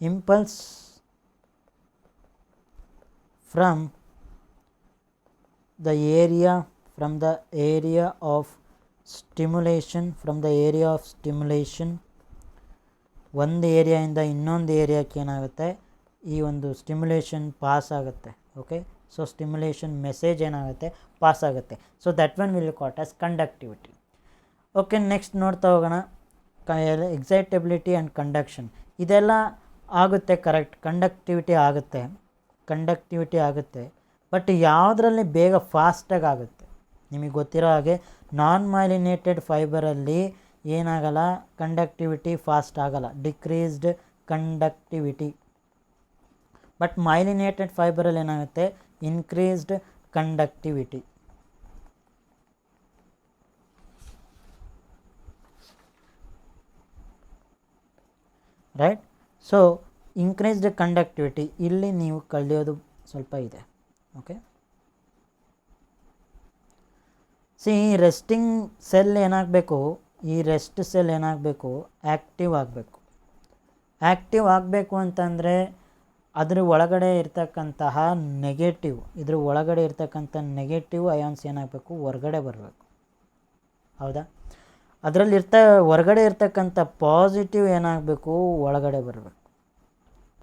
impulse from the area of stimulation, ಒಂದು ಏರಿಯಾಯಿಂದ ಇನ್ನೊಂದು ಏರಿಯಾಕ್ಕೆ ಏನಾಗುತ್ತೆ, ಈ ಒಂದು ಸ್ಟಿಮ್ಯುಲೇಷನ್ ಪಾಸ್ ಆಗುತ್ತೆ. ಓಕೆ, ಸೊ ಸ್ಟಿಮ್ಯುಲೇಷನ್ ಮೆಸೇಜ್ ಏನಾಗುತ್ತೆ, ಪಾಸ್ ಆಗುತ್ತೆ. So that one will called as conductivity. Okay, next ನೋಡ್ತಾ ಹೋಗೋಣ. ಎಕ್ಸೈಟಬಿಲಿಟಿ ಆ್ಯಂಡ್ ಕಂಡಕ್ಷನ್ ಇದೆಲ್ಲ ಆಗುತ್ತೆ, ಕರೆಕ್ಟ್. ಕಂಡಕ್ಟಿವಿಟಿ ಆಗುತ್ತೆ, ಬಟ್ ಯಾವುದರಲ್ಲಿ ಬೇಗ ಫಾಸ್ಟಾಗಿ ಆಗುತ್ತೆ? ನಿಮಗೆ ಗೊತ್ತಿರೋ ಹಾಗೆ ನಾನ್ ಮೈಲಿನೇಟೆಡ್ ಫೈಬರಲ್ಲಿ ಏನಾಗಲ್ಲ, ಕಂಡಕ್ಟಿವಿಟಿ ಫಾಸ್ಟ್ ಆಗಲ್ಲ, ಡಿಕ್ರೀಸ್ಡ್ ಕಂಡಕ್ಟಿವಿಟಿ. ಬಟ್ ಮೈಲಿನೇಟೆಡ್ ಫೈಬರಲ್ಲಿ ಏನಾಗುತ್ತೆ, increased conductivity. Right? So increased conductivity ಇಲ್ಲಿ ನೀವು ಕಲಿಯೋದು ಸ್ವಲ್ಪ ಇದೆ. ಓಕೆ, ರೆಸ್ಟಿಂಗ್ ಸೆಲ್ ಏನಾಗಬೇಕು, ಈ ರೆಸ್ಟ್ ಸೆಲ್ ಏನಾಗಬೇಕು, ಆ್ಯಕ್ಟಿವ್ ಆಗಬೇಕು ಅಂತಂದರೆ ಅದ್ರ ಒಳಗಡೆ ಇರ್ತಕ್ಕಂತಹ ನೆಗೆಟಿವ್ ಅಯಾನ್ಸ್ ಏನಾಗಬೇಕು, ಹೊರಗಡೆ ಬರಬೇಕು. ಹೌದಾ? ಅದರಲ್ಲಿ ಹೊರಗಡೆ ಇರ್ತಕ್ಕಂಥ ಪಾಸಿಟಿವ್ ಏನಾಗಬೇಕು, ಒಳಗಡೆ ಬರಬೇಕು.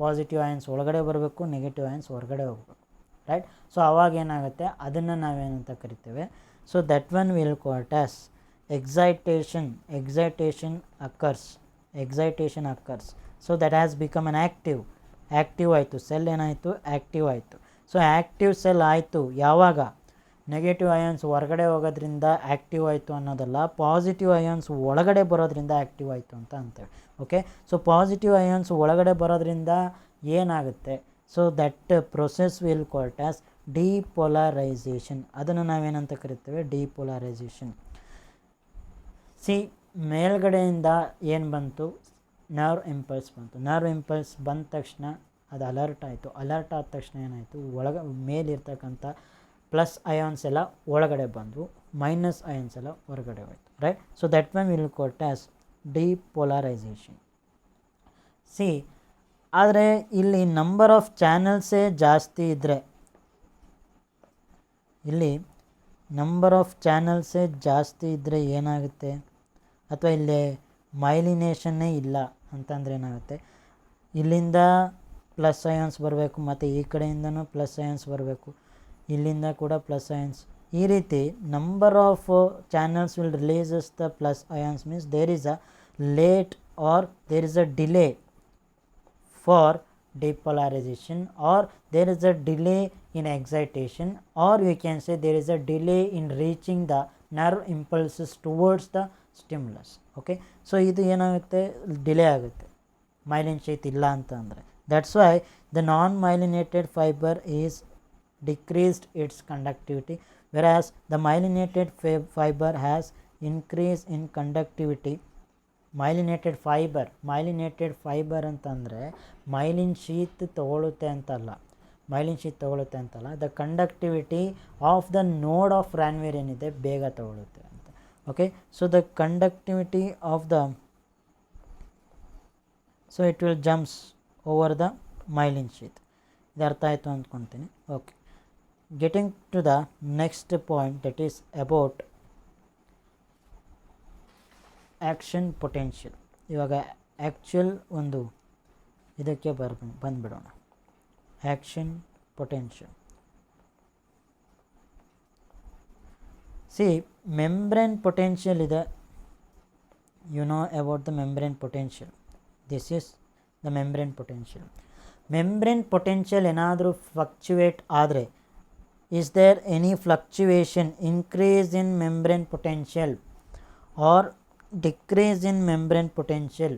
ಪಾಸಿಟಿವ್ ಅಯಾನ್ಸ್ ಒಳಗಡೆ ಬರಬೇಕು, ನೆಗೆಟಿವ್ ಅಯಾನ್ಸ್ ಹೊರಗಡೆ ಹೋಗಬೇಕು, ರೈಟ್? ಸೊ ಅವಾಗ ಏನಾಗುತ್ತೆ, ಅದನ್ನು ನಾವೇನಂತ ಕರಿತೇವೆ, so that one will called as excitation occurs. So that has become an active ಆಯಿತು, ಸೆಲ್ ಏನಾಯಿತು, ಆ್ಯಕ್ಟಿವ್ ಆಯಿತು. ಸೊ ಆ್ಯಕ್ಟಿವ್ ಸೆಲ್ ಆಯಿತು ಯಾವಾಗ, ನೆಗೆಟಿವ್ ಅಯಾನ್ಸ್ ಹೊರಗಡೆ ಹೋಗೋದ್ರಿಂದ ಆ್ಯಕ್ಟಿವ್ ಆಯಿತು ಅನ್ನೋದಲ್ಲ, ಪಾಸಿಟಿವ್ ಅಯಾನ್ಸ್ ಒಳಗಡೆ ಬರೋದ್ರಿಂದ ಆ್ಯಕ್ಟಿವ್ ಆಯಿತು ಅಂತ ಅಂತೇವೆ. ಓಕೆ, ಸೊ ಪಾಸಿಟಿವ್ ಅಯಾನ್ಸ್ ಒಳಗಡೆ ಬರೋದ್ರಿಂದ ಏನಾಗುತ್ತೆ, so that process will called as ಡಿಪೋಲರೈಸೇಷನ್. ಅದನ್ನು ನಾವೇನಂತ ಕರಿತೇವೆ, ಡಿಪೋಲರೈಸೇಷನ್. ಸಿ, ಮೇಲ್ಗಡೆಯಿಂದ ಏನು ಬಂತು, ನರ್ವ್ ಇಂಪಲ್ಸ್ ಬಂತು. ನರ್ವ್ ಇಂಪಲ್ಸ್ ಬಂದ ತಕ್ಷಣ ಅದು ಅಲರ್ಟ್ ಆಯಿತು. ಅಲರ್ಟ್ ಆದ ತಕ್ಷಣ ಏನಾಯಿತು, ಮೇಲಿರ್ತಕ್ಕಂಥ ಪ್ಲಸ್ ಅಯಾನ್ಸ್ ಎಲ್ಲ ಒಳಗಡೆ ಬಂದವು, ಮೈನಸ್ ಅಯಾನ್ಸ್ ಎಲ್ಲ ಹೊರಗಡೆ ಹೋಯಿತು. Right, so that one will called as ಡಿಪೋಲರೈಸೇಷನ್. C, ಆದರೆ ಇಲ್ಲಿ ನಂಬರ್ ಆಫ್ ಚಾನಲ್ಸೇ ಜಾಸ್ತಿ ಇದ್ದರೆ, ಇಲ್ಲಿ ನಂಬರ್ ಆಫ್ ಚಾನಲ್ಸೇ ಜಾಸ್ತಿ ಇದ್ದರೆ ಏನಾಗುತ್ತೆ, ಅಥವಾ ಇಲ್ಲಿ ಮೈಲಿನೇಷನ್ನೇ ಇಲ್ಲ ಅಂತಂದರೆ ಏನಾಗುತ್ತೆ, ಇಲ್ಲಿಂದ ಪ್ಲಸ್ ಅಯಾನ್ಸ್ ಬರಬೇಕು ಮತ್ತು ಈ ಕಡೆಯಿಂದನೂ ಪ್ಲಸ್ ಅಯಾನ್ಸ್ ಬರಬೇಕು, ಇಲ್ಲಿಂದ ಕೂಡ ಪ್ಲಸ್ ಅಯಾನ್ಸ್. ಈ ರೀತಿ number of channels will releases the plus ions, means there is a late or there is a delay for depolarization, or there is a delay in excitation, or we can say there is a delay in reaching the nerve impulses towards the stimulus. Okay, so ಇದು ಏನಾಗುತ್ತೆ, delay ಆಗುತ್ತೆ myelin sheath ಇಲ್ಲ ಅಂತ ಅಂದರೆ. That's why the non myelinated fibre is decreased its conductivity, whereas the myelinated fiber has increase in conductivity. Myelinated fibre ಅಂತಂದರೆ myelin sheath ತಗೊಳುತ್ತೆ ಅಂತಲ್ಲ, the conductivity of the node of Ranvier ಏನಿದೆ ಬೇಗ ತಗೊಳುತ್ತೆ ಅಂತ. Okay, so the conductivity of the, so it will jumps over the myelin sheath. ಇದು ಅರ್ಥ ಆಯಿತು ಅಂದ್ಕೊತೀನಿ. Okay, getting to the next point, that is about action potential. ಇವಾಗ actual ಒಂದು ಇದಕ್ಕೆ ಬಂದುಬಿಡೋಣ. Action potential. See, membrane potential ಇದೆ. You know about the membrane potential. This is the membrane potential. Membrane potential ಏನಾದರೂ ಫ್ಲಕ್ಚುವೇಟ್ ಆದರೆ, is there any fluctuation, increase in membrane potential or decrease in membrane potential,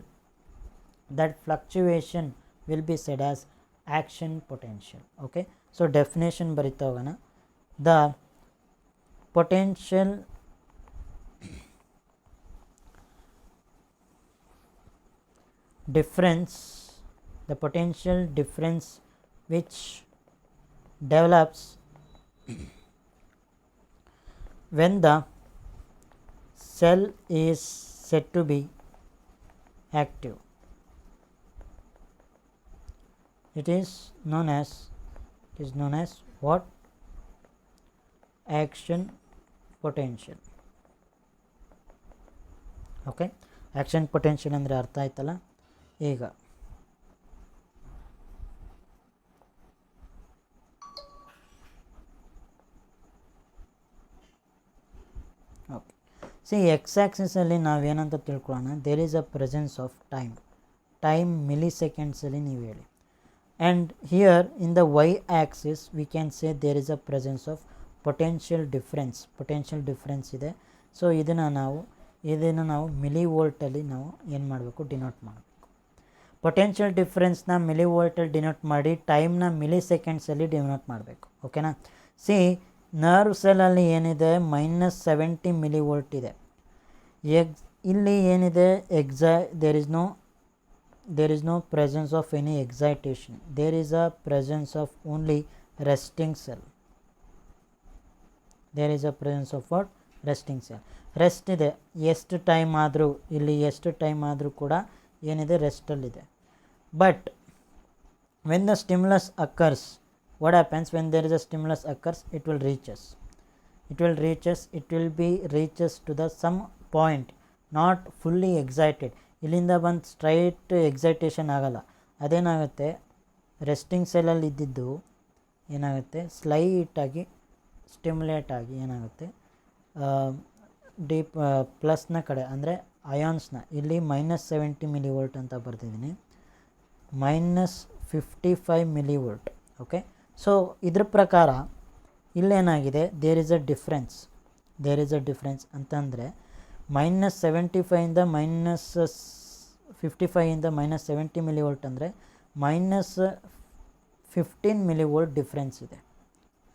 that fluctuation will be said as action potential. Okay, so definition barita hogana. The potential difference which develops when the cell is said to be active. It is known as what? Action potential. Okay, action potential ಅಂದರೆ ಅರ್ಥ ಆಯ್ತಲ್ಲ. ಈಗ okay, C, X ಆ್ಯಕ್ಸಿಸಲ್ಲಿ ನಾವೇನಂತ ತಿಳ್ಕೊಳ್ಳೋಣ, there is a presence of time milli ಸೆಕೆಂಡ್ಸಲ್ಲಿ ನೀವು ಹೇಳಿ. And here in the Y axis we can say there is a presence of potential difference ಇದೆ. ಸೊ ಇದನ್ನು ನಾವು ಮಿಲಿ ವೋಲ್ಟಲ್ಲಿ ನಾವು ಏನು ಮಾಡಬೇಕು, ಡಿನೋಟ್ ಮಾಡಬೇಕು. ಪೊಟೆನ್ಷಿಯಲ್ ಡಿಫ್ರೆನ್ಸ್ನ ಮಿಲಿ ವೋಲ್ಟಲ್ಲಿ ಡಿನೋಟ್ ಮಾಡಿ, ಟೈಮ್ನ ಮಿಲಿ ಸೆಕೆಂಡ್ಸಲ್ಲಿ ಡಿನೋಟ್ ಮಾಡಬೇಕು. ಓಕೆನಾ. ಸಿ, ನರ್ವ್ ಸೆಲ್ಲಲ್ಲಿ ಏನಿದೆ, -70 ಮಿಲಿ ವೋಲ್ಟ್ ಇದೆ. ಇಲ್ಲಿ ಏನಿದೆ, there is no presence of any excitation. There is a presence of only resting cell. There is a presence of what? Resting cell. Rest ಇದೆ. ಎಷ್ಟು ಟೈಮ್ ಆದರೂ ಕೂಡ ಏನಿದೆ, ರೆಸ್ಟಲ್ಲಿದೆ. But when the stimulus occurs, what happens when there is a stimulus occurs? It will reaches to the some point, not fully excited. ಇಲ್ಲಿಂದ ಬಂದು straight excitation ಆಗಲ್ಲ. ಅದೇನಾಗುತ್ತೆ, ರೆಸ್ಟಿಂಗ್ ಸೆಲ್ಲಲ್ಲಿ ಇದ್ದಿದ್ದು ಏನಾಗುತ್ತೆ, ಸ್ಲೈಟಾಗಿ ಸ್ಟಿಮ್ಯುಲೇಟ್ ಆಗಿ ಏನಾಗುತ್ತೆ, ಪ್ಲಸ್ನ ಕಡೆ ಅಂದರೆ ಅಯಾನ್ಸ್ನ, ಇಲ್ಲಿ -70 ಮಿಲಿ ವೋಲ್ಟ್ ಅಂತ ಬರ್ತಿದ್ದೀನಿ, -55 ಮಿಲಿ ವೋಲ್ಟ್. ಓಕೆ, ಸೊ ಇದ್ರ ಪ್ರಕಾರ ಇಲ್ಲೇನಾಗಿದೆ, ದೇರ್ ಇಸ್ ಅ ಡಿಫ್ರೆನ್ಸ್ ಅಂತಂದರೆ -75ಇಂದ -55ಇಂದ -70 ಮಿಲಿವೋಲ್ಟ್ ಅಂದರೆ -15 ಮಿಲಿವೋಲ್ಟ್ ಡಿಫ್ರೆನ್ಸ್ ಇದೆ,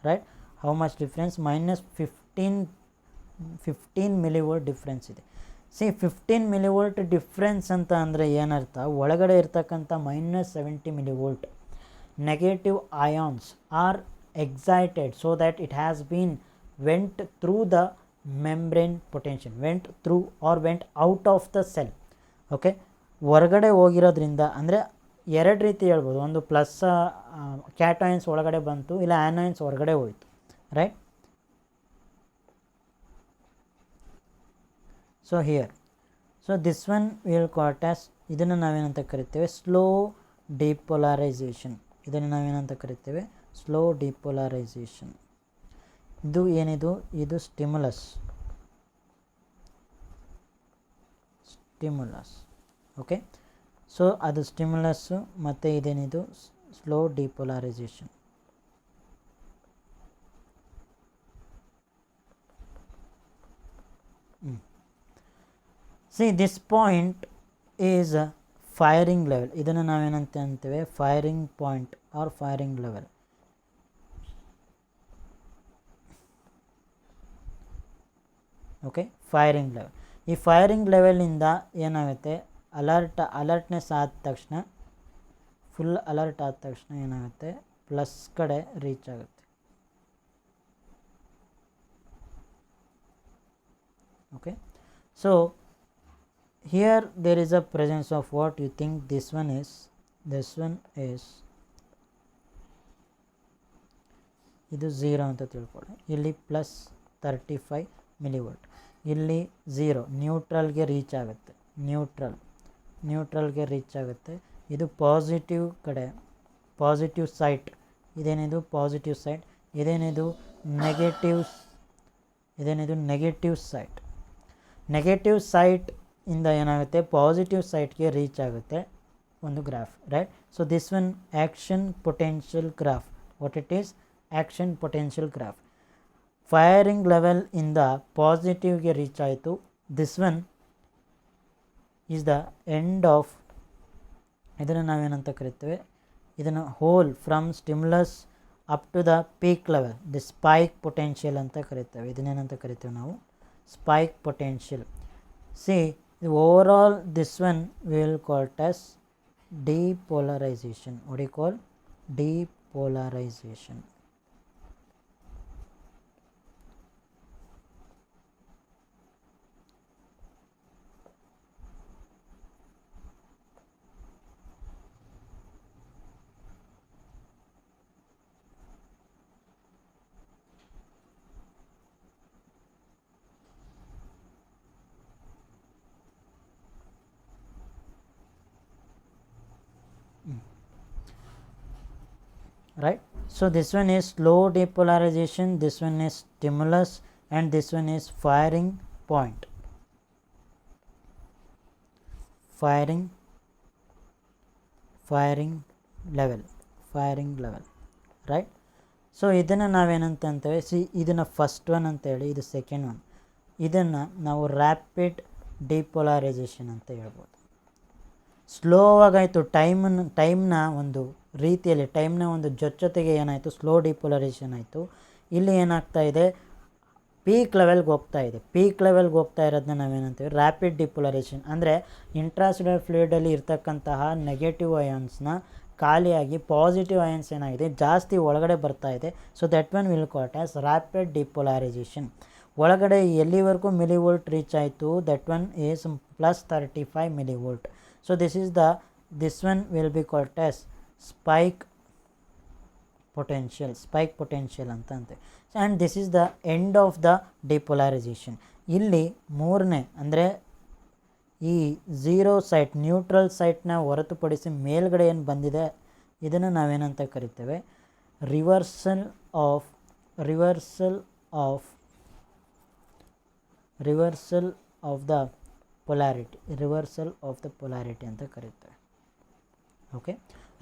right. How much difference? -15 millivolt difference ಇದೆ. 15 ಮಿಲಿವೋಲ್ಟ್ ಡಿಫ್ರೆನ್ಸ್ ಅಂತ ಅಂದರೆ ಏನರ್ಥ, ಒಳಗಡೆ ಇರ್ತಕ್ಕಂಥ -70 millivolt negative ions R excited so that it has been went through the membrane potential, went through or went out of the cell. Okay, ಹೊರಗಡೆ ಹೋಗಿರೋದ್ರಿಂದ ಅಂದರೆ ಎರಡು ರೀತಿ ಹೇಳ್ಬೋದು. ಒಂದು ಪ್ಲಸ್ ಕ್ಯಾಟಯಾನ್ಸ್ ಒಳಗಡೆ ಬಂತು, ಇಲ್ಲ ಆ್ಯನಾಯನ್ಸ್ ಹೊರಗಡೆ ಹೋಯಿತು, right. So here, so this one will called as, ಇದನ್ನು ನಾವೇನಂತ ಕರಿತೇವೆ ಸ್ಲೋ ಡಿಪೋಲರೈಸೇಷನ್. ಇದನ್ನು ನಾವೇನಂತ ಕರಿತೇವೆ ಸ್ಲೋ ಡಿಪೋಲರೈಸೇಷನ್. ಇದು ಏನಿದು, ಇದು ಸ್ಟಿಮ್ಯುಲಸ್. ಓಕೆ, ಸೊ ಅದು ಸ್ಟಿಮ್ಯುಲಸ್ಸು ಮತ್ತು ಇದೇನಿದು slow depolarization. See this point is firing level. ಇದನ್ನು ನಾವೇನಂತ ಅಂತೀವಿ firing point or firing level. Okay, firing level. ಈ ಫೈರಿಂಗ್ ಲೆವೆಲಿಂದ ಏನಾಗುತ್ತೆ, ಅಲರ್ಟ್ನೆಸ್ ಆದ ತಕ್ಷಣ, ಫುಲ್ ಅಲರ್ಟ್ ಆದ ತಕ್ಷಣ ಏನಾಗುತ್ತೆ, ಪ್ಲಸ್ ಕಡೆ ರೀಚ್ ಆಗುತ್ತೆ. Okay, so here there is a presence of what you think this one is ಇದು 0 ಅಂತ ತಿಳ್ಕೊಳ್ಳಿ. ಇಲ್ಲಿ +35 ಮಿಲಿವೋಲ್ಟ್, ಇಲ್ಲಿ 0 ನ್ಯೂಟ್ರಲ್ಗೆ ರೀಚ್ ಆಗುತ್ತೆ. ನ್ಯೂಟ್ರಲ್ಗೆ ರೀಚ್ ಆಗುತ್ತೆ. ಇದು ಪಾಸಿಟಿವ್ ಕಡೆ, ಪಾಸಿಟಿವ್ ಸೈಟ್. ಇದೇನಿದು ಪಾಸಿಟಿವ್ ಸೈಟ್, ಇದೇನಿದು ನೆಗೆಟಿವ್ ಸೈಟ್. ನೆಗೆಟಿವ್ ಸೈಟ್ ಇಂದ ಏನಾಗುತ್ತೆ, ಪಾಸಿಟಿವ್ ಸೈಟ್ಗೆ ರೀಚ್ ಆಗುತ್ತೆ ಒಂದು graph, right. So this one action potential graph. What it is? Action potential graph. Firing level ಇಂದ ಪಾಸಿಟಿವ್ಗೆ ರೀಚ್ ಆಯಿತು. This one is the end of, ಇದನ್ನು ನಾವೇನಂತ ಕರಿತೇವೆ, ಇದನ್ನು whole from stimulus up to the peak level, the spike potential ಅಂತ ಕರಿತೇವೆ. ಇದನ್ನೇನಂತ ಕರಿತೇವೆ ನಾವು spike potential. C overall this one we will call it as depolarization. What do you call? Depolarization. Right, so this one is slow depolarization, this one is stimulus, and this one is firing point. Firing level, right. So ಇದನ್ನು ನಾವೇನಂತ ಅಂತೇವೆ, ಇದನ್ನು first one ಅಂತ ಹೇಳಿ, ಇದು second one. ಇದನ್ನು ನಾವು rapid ಡಿಪೋಲರೈಸೇಷನ್ ಅಂತ ಹೇಳ್ಬೋದು. ಸ್ಲೋ ಆಗಾಯಿತು, ಟೈಮ್ನ ಒಂದು ರೀತಿಯಲ್ಲಿ, ಟೈಮ್ನ ಒಂದು ಜೊತೆಗೆ ಏನಾಯಿತು, ಸ್ಲೋ ಡಿಪೋಲರೈಸೇಷನ್ ಆಯಿತು. ಇಲ್ಲಿ ಏನಾಗ್ತಾ ಇದೆ, ಪೀಕ್ ಲೆವೆಲ್ಗೆ ಹೋಗ್ತಾ ಇದೆ. ಪೀಕ್ ಲೆವೆಲ್ಗೆ ಹೋಗ್ತಾ ಇರೋದನ್ನ ನಾವೇನಂತೀವಿ ರ್ಯಾಪಿಡ್ ಡಿಪೋಲರೈಸೇಷನ್. ಅಂದರೆ ಇಂಟ್ರಾಸೆಲ್ಯುಲರ್ ಫ್ಲೂಯಿಡಲ್ಲಿ ಇರ್ತಕ್ಕಂತಹ ನೆಗೆಟಿವ್ ಅಯಾನ್ಸ್ನ ಖಾಲಿಯಾಗಿ ಪಾಸಿಟಿವ್ ಅಯಾನ್ಸ್ ಏನಾಗಿದೆ ಜಾಸ್ತಿ ಒಳಗಡೆ ಬರ್ತಾ ಇದೆ. So that one will call as rapid ಡಿಪೋಲರೈಸೇಷನ್. ಒಳಗಡೆ ಎಲ್ಲಿವರೆಗೂ ಮಿಲಿವೋಲ್ಟ್ ರೀಚ್ ಆಯಿತು, that one is +35 millivolt. So this one will be called as spike potential ಅಂತ ಅಂತೆ. And this is the end of the ಡಿಪೋಲರೈಸೇಷನ್. ಇಲ್ಲಿ ಮೂರನೇ ಅಂದರೆ ಈ 0 ಸೈಟ್, ನ್ಯೂಟ್ರಲ್ ಸೈಟ್ನ ಹೊರತುಪಡಿಸಿ ಮೇಲ್ಗಡೆ ಏನು ಬಂದಿದೆ, ಇದನ್ನು ನಾವೇನಂತ ಕರಿತೇವೆ ರಿವರ್ಸಲ್ ಆಫ್ ದ ಪೊಲಾರಿಟಿ. ಅಂತ ಕರೀತೇವೆ. Okay,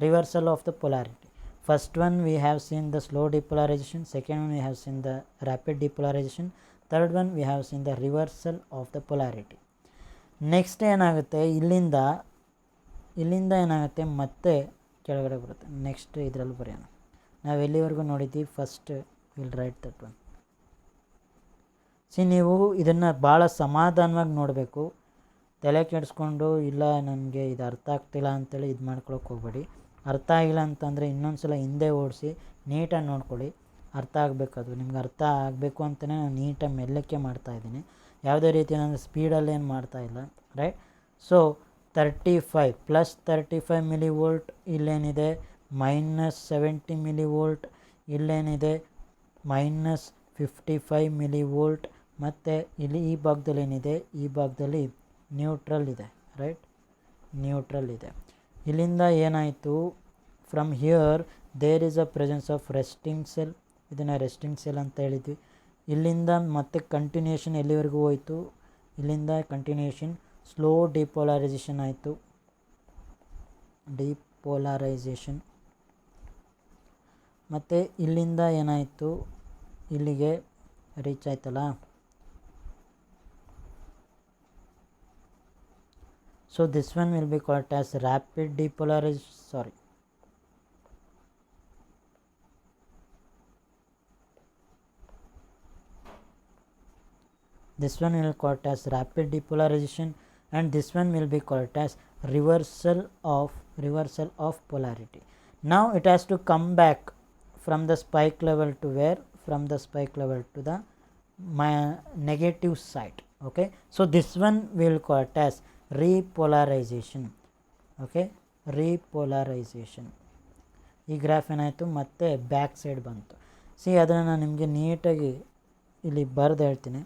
reversal of the polarity. First one we have seen the slow depolarization, second one we have seen the rapid depolarization, third one we have seen the reversal of the polarity. Next ಏನಾಗುತ್ತೆ, ಇಲ್ಲಿಂದ ಏನಾಗುತ್ತೆ ಮತ್ತೆ ಕೆಳಗಡೆ ಬರುತ್ತೆ. Next ಇದರಲ್ಲಿ ಬರೆಯೋಣ. ನಾವು ಎಲ್ಲಿವರೆಗೂ ನೋಡಿದ್ದೀವಿ, first will write that one. ನೀವು ಇದನ್ನು ಭಾಳ ಸಮಾಧಾನವಾಗಿ ನೋಡಬೇಕು. ತಲೆ ಕೆಡಿಸ್ಕೊಂಡು ಇಲ್ಲ ನನಗೆ ಇದು ಅರ್ಥ ಆಗ್ತಿಲ್ಲ ಅಂತೇಳಿ ಇದು ಮಾಡ್ಕೊಳಕ್ಕೆ ಹೋಗ್ಬೇಡಿ. ಅರ್ಥ ಆಗಿಲ್ಲ ಅಂತಂದರೆ ಇನ್ನೊಂದು ಸಲ ಹಿಂದೆ ಓಡಿಸಿ ನೀಟಾಗಿ ನೋಡ್ಕೊಳ್ಳಿ. ಅರ್ಥ ಆಗಬೇಕು, ಅದು ನಿಮ್ಗೆ ಅರ್ಥ ಆಗಬೇಕು ಅಂತಲೇ ನಾನು ನೀಟಾಗಿ ಮೆಲ್ಲಕ್ಕೆ ಮಾಡ್ತಾಯಿದ್ದೀನಿ. ಯಾವುದೇ ರೀತಿ ನಾನು ಸ್ಪೀಡಲ್ಲಿ ಏನು ಮಾಡ್ತಾಯಿಲ್ಲ, ರೈಟ್. ಸೊ 35 ಪ್ಲಸ್ 35 ಮಿಲಿವೋಲ್ಟ್, ಇಲ್ಲೇನಿದೆ -70 ಮಿಲಿವೋಲ್ಟ್, ಇಲ್ಲೇನಿದೆ -55 ಮಿಲಿವೋಲ್ಟ್, ಮತ್ತು ಇಲ್ಲಿ ಈ ಭಾಗದಲ್ಲಿ ಏನಿದೆ, ಈ ಭಾಗದಲ್ಲಿ ನ್ಯೂಟ್ರಲ್ ಇದೆ, ರೈಟ್, ನ್ಯೂಟ್ರಲ್ ಇದೆ. ಇಲ್ಲಿಂದ ಏನಾಯಿತು, from here there is a presence of resting cell, ಇದನ್ನು ರೆಸ್ಟಿಂಗ್ ಸೆಲ್ ಅಂತ ಹೇಳಿದ್ವಿ. ಇಲ್ಲಿಂದ ಮತ್ತೆ ಕಂಟಿನ್ಯೂಷನ್ ಎಲ್ಲಿವರೆಗೂ ಹೋಯಿತು, ಇಲ್ಲಿಂದ ಕಂಟಿನ್ಯೂಷನ್ ಸ್ಲೋ ಡಿಪೋಲರೈಸೇಷನ್ ಆಯಿತು, ಡಿಪೋಲರೈಸೇಷನ್. ಮತ್ತು ಇಲ್ಲಿಂದ ಏನಾಯಿತು, ಇಲ್ಲಿಗೆ ರೀಚ್ ಆಯ್ತಲ್ಲ. So this one will be called as rapid depolarization, this one will be called as rapid depolarization, and this one will be called as reversal of polarity. Now it has to come back from the spike level to where, from the spike level to the negative side. Okay, so this one will be called as repolarization. Okay, repolarization. ಈ graph ಏನಾಯಿತು, ಮತ್ತೆ back side ಬಂತು. ಅದನ್ನು ನಾನು ನಿಮಗೆ ನೀಟಾಗಿ ಇಲ್ಲಿ ಬರೆದು ಹೇಳ್ತೀನಿ.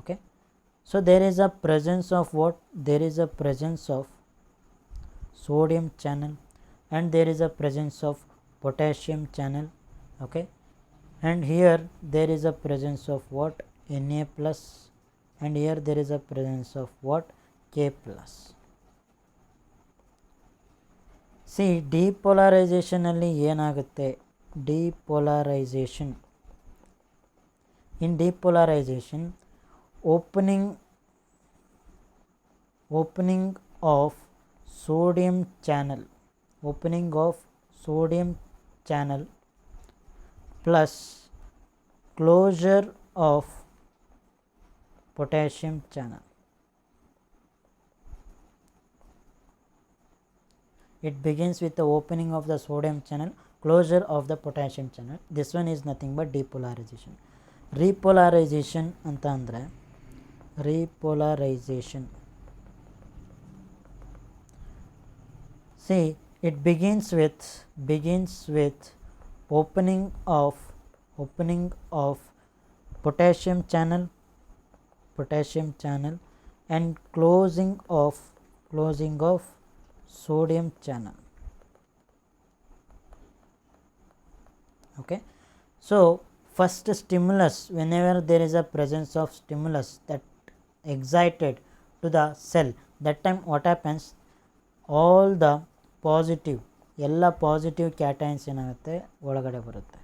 Okay, so there is a presence of what, there is a presence of sodium channel and there is a presence of potassium channel. Okay, and here there is a presence of what, Na plus, and here there is a presence of what, K plus. Depolarization alli ಏನಾಗುತ್ತೆ, depolarization, in depolarization opening of sodium channel, opening of sodium channel plus closure of potassium channel. It begins with the opening of the sodium channel, closure of the potassium channel. This one is nothing but depolarization. Repolarization anta andre, repolarization, it begins with opening of potassium channel and closing of sodium channel. Okay, so first stimulus, whenever there is a presence of stimulus that excited to the cell, that time what happens, all the positive, ಎಲ್ಲ positive cations ಏನಾಗುತ್ತೆ ಒಳಗಡೆ ಬರುತ್ತೆ.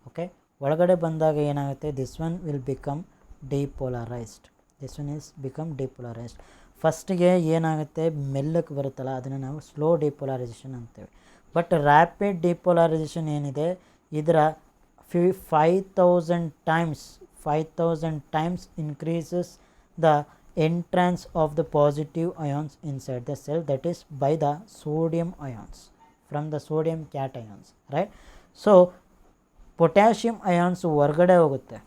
Okay, ಒಳಗಡೆ ಬಂದಾಗ ಏನಾಗುತ್ತೆ, this one will become depolarized, this one is become depolarized. ಫಸ್ಟಿಗೆ ಏನಾಗುತ್ತೆ, ಮೆಲ್ಲಕ್ಕೆ ಬರುತ್ತಲ್ಲ, ಅದನ್ನು ನಾವು ಸ್ಲೋ ಡಿಪೋಲರೈಸೇಷನ್ ಅಂತೇವೆ. ಬಟ್ ರ್ಯಾಪಿಡ್ ಡಿಪೋಲರೈಸೇಷನ್ ಏನಿದೆ, ಇದರ 5000 times increases the entrance of the positive ions inside the cell, that is by the sodium ions, from the sodium cations, right. So potassium ions ಹೊರಗಡೆ ಹೋಗುತ್ತೆ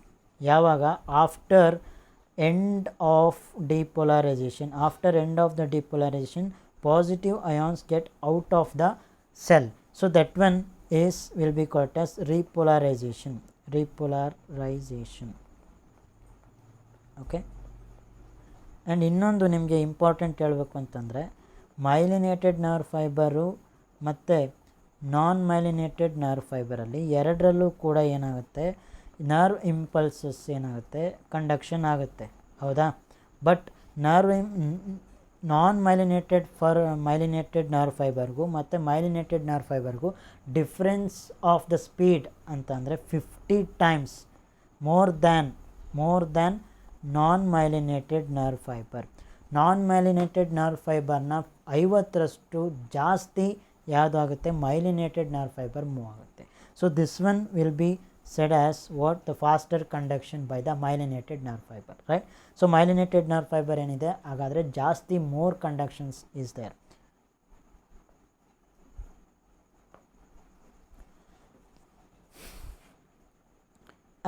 ಯಾವಾಗ, after end of depolarization, after end of the depolarization positive ions get out of the cell, so that one will be called as repolarization. Okay, and ಇನ್ನೊಂದು ನಿಮಗೆ important ಹೇಳಬೇಕು ಅಂತಂದರೆ, myelinated nerve fibre ಮತ್ತು ನಾನ್ myelinated nerve ಫೈಬರಲ್ಲಿ ಎರಡರಲ್ಲೂ ಕೂಡ ಏನಾಗುತ್ತೆ, nerve impulses ಏನಾಗುತ್ತೆ, conduction ಆಗುತ್ತೆ, ಹೌದಾ. But non myelinated myelinated nerve ಫೈಬರ್ಗೂ ಮತ್ತು ಮೈಲಿನೇಟೆಡ್ ನರ್ವ್ ಫೈಬರ್ಗೂ ಡಿಫ್ರೆನ್ಸ್ ಆಫ್ ದ ಸ್ಪೀಡ್ ಅಂತಂದರೆ 50 times more than non myelinated nerve fibre. Non myelinated nerve ಫೈಬರ್ನ 50ರಷ್ಟು ಜಾಸ್ತಿ ಯಾವುದಾಗುತ್ತೆ, ಮೈಲಿನೇಟೆಡ್ ನರ್ವ್ ಫೈಬರ್ ಮೂವ್ ಆಗುತ್ತೆ. So this one will be said as what the faster conduction by the myelinated nerve fiber, right? So myelinated nerve fiber ಏನಿದೆ ಹಾಗಾದರೆ ಜಾಸ್ತಿ more conductions is there.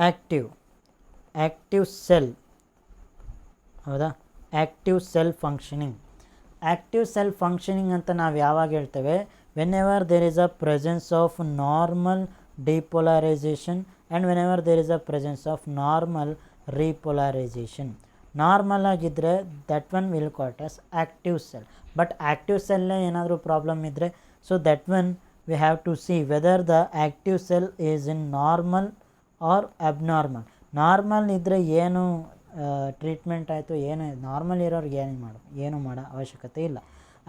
active cell ಹೌದಾ, active cell functioning ಅಂತ ನಾವು ಯಾವಾಗ ಹೇಳ್ತೇವೆ, whenever there is a presence of normal depolarization and whenever there is a presence of normal repolarization. Normal ಆಗಿದ್ದರೆ that one will called as active cell. But active ಸೆಲ್ಲೇ ಏನಾದರೂ problem ಇದ್ದರೆ, so that one we have to see whether the active cell is in normal or abnormal. Normal ಇದ್ದರೆ ಏನು treatment ಆಯಿತು, ಏನು normal ಇರೋರಿಗೆ ಏನು ಮಾಡೋ ಅವಶ್ಯಕತೆ ಇಲ್ಲ.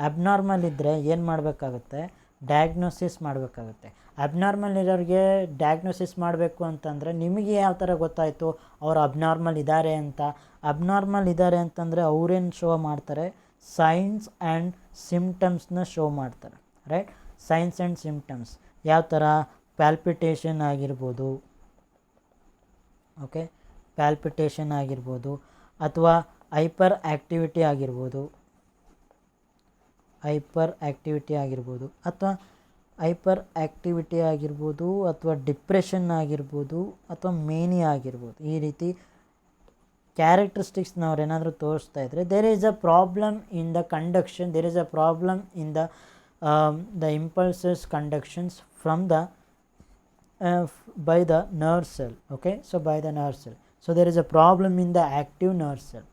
ಅಬ್ನಾರ್ಮಲ್ ಇದ್ದರೆ ಏನು ಮಾಡಬೇಕಾಗುತ್ತೆ, ಡಯಾಗ್ನೋಸಿಸ್ ಮಾಡಬೇಕಾಗುತ್ತೆ. ಅಬ್ನಾರ್ಮಲ್ ಇರೋರಿಗೆ ಡಯಾಗ್ನೋಸಿಸ್ ಮಾಡಬೇಕು ಅಂತಂದರೆ ನಿಮಗೆ ಯಾವ ಥರ ಗೊತ್ತಾಯಿತು ಅವರು ಅಬ್ನಾರ್ಮಲ್ ಇದ್ದಾರೆ ಅಂತ? ಅಬ್ನಾರ್ಮಲ್ ಇದ್ದಾರೆ ಅಂತಂದರೆ ಅವ್ರೇನು ಶೋ ಮಾಡ್ತಾರೆ, ಸೈನ್ಸ್ ಆ್ಯಂಡ್ ಸಿಮ್ಟಮ್ಸ್ನ ಶೋ ಮಾಡ್ತಾರೆ, ರೈಟ್? ಸೈನ್ಸ್ ಆ್ಯಂಡ್ ಸಿಮ್ಟಮ್ಸ್ ಯಾವ ಥರ, ಪ್ಯಾಲ್ಪಿಟೇಷನ್ ಆಗಿರ್ಬೋದು, ಓಕೆ, ಪ್ಯಾಲ್ಪಿಟೇಷನ್ ಆಗಿರ್ಬೋದು, ಅಥವಾ ಹೈಪರ್ ಆ್ಯಕ್ಟಿವಿಟಿ ಆಗಿರ್ಬೋದು, ಅಥವಾ ಡಿಪ್ರೆಷನ್ ಆಗಿರ್ಬೋದು, ಅಥವಾ ಮೇನಿಯಾ ಆಗಿರ್ಬೋದು. ಈ ರೀತಿ ಕ್ಯಾರೆಕ್ಟರಿಸ್ಟಿಕ್ಸ್ನ ಅವ್ರು ಏನಾದರೂ ತೋರಿಸ್ತಾ ಇದ್ದರೆ there is a problem in the conduction, there is a problem in the impulses conductions from the by the nerve cell, okay? So by the nerve cell, so there is a problem in the active nerve cell.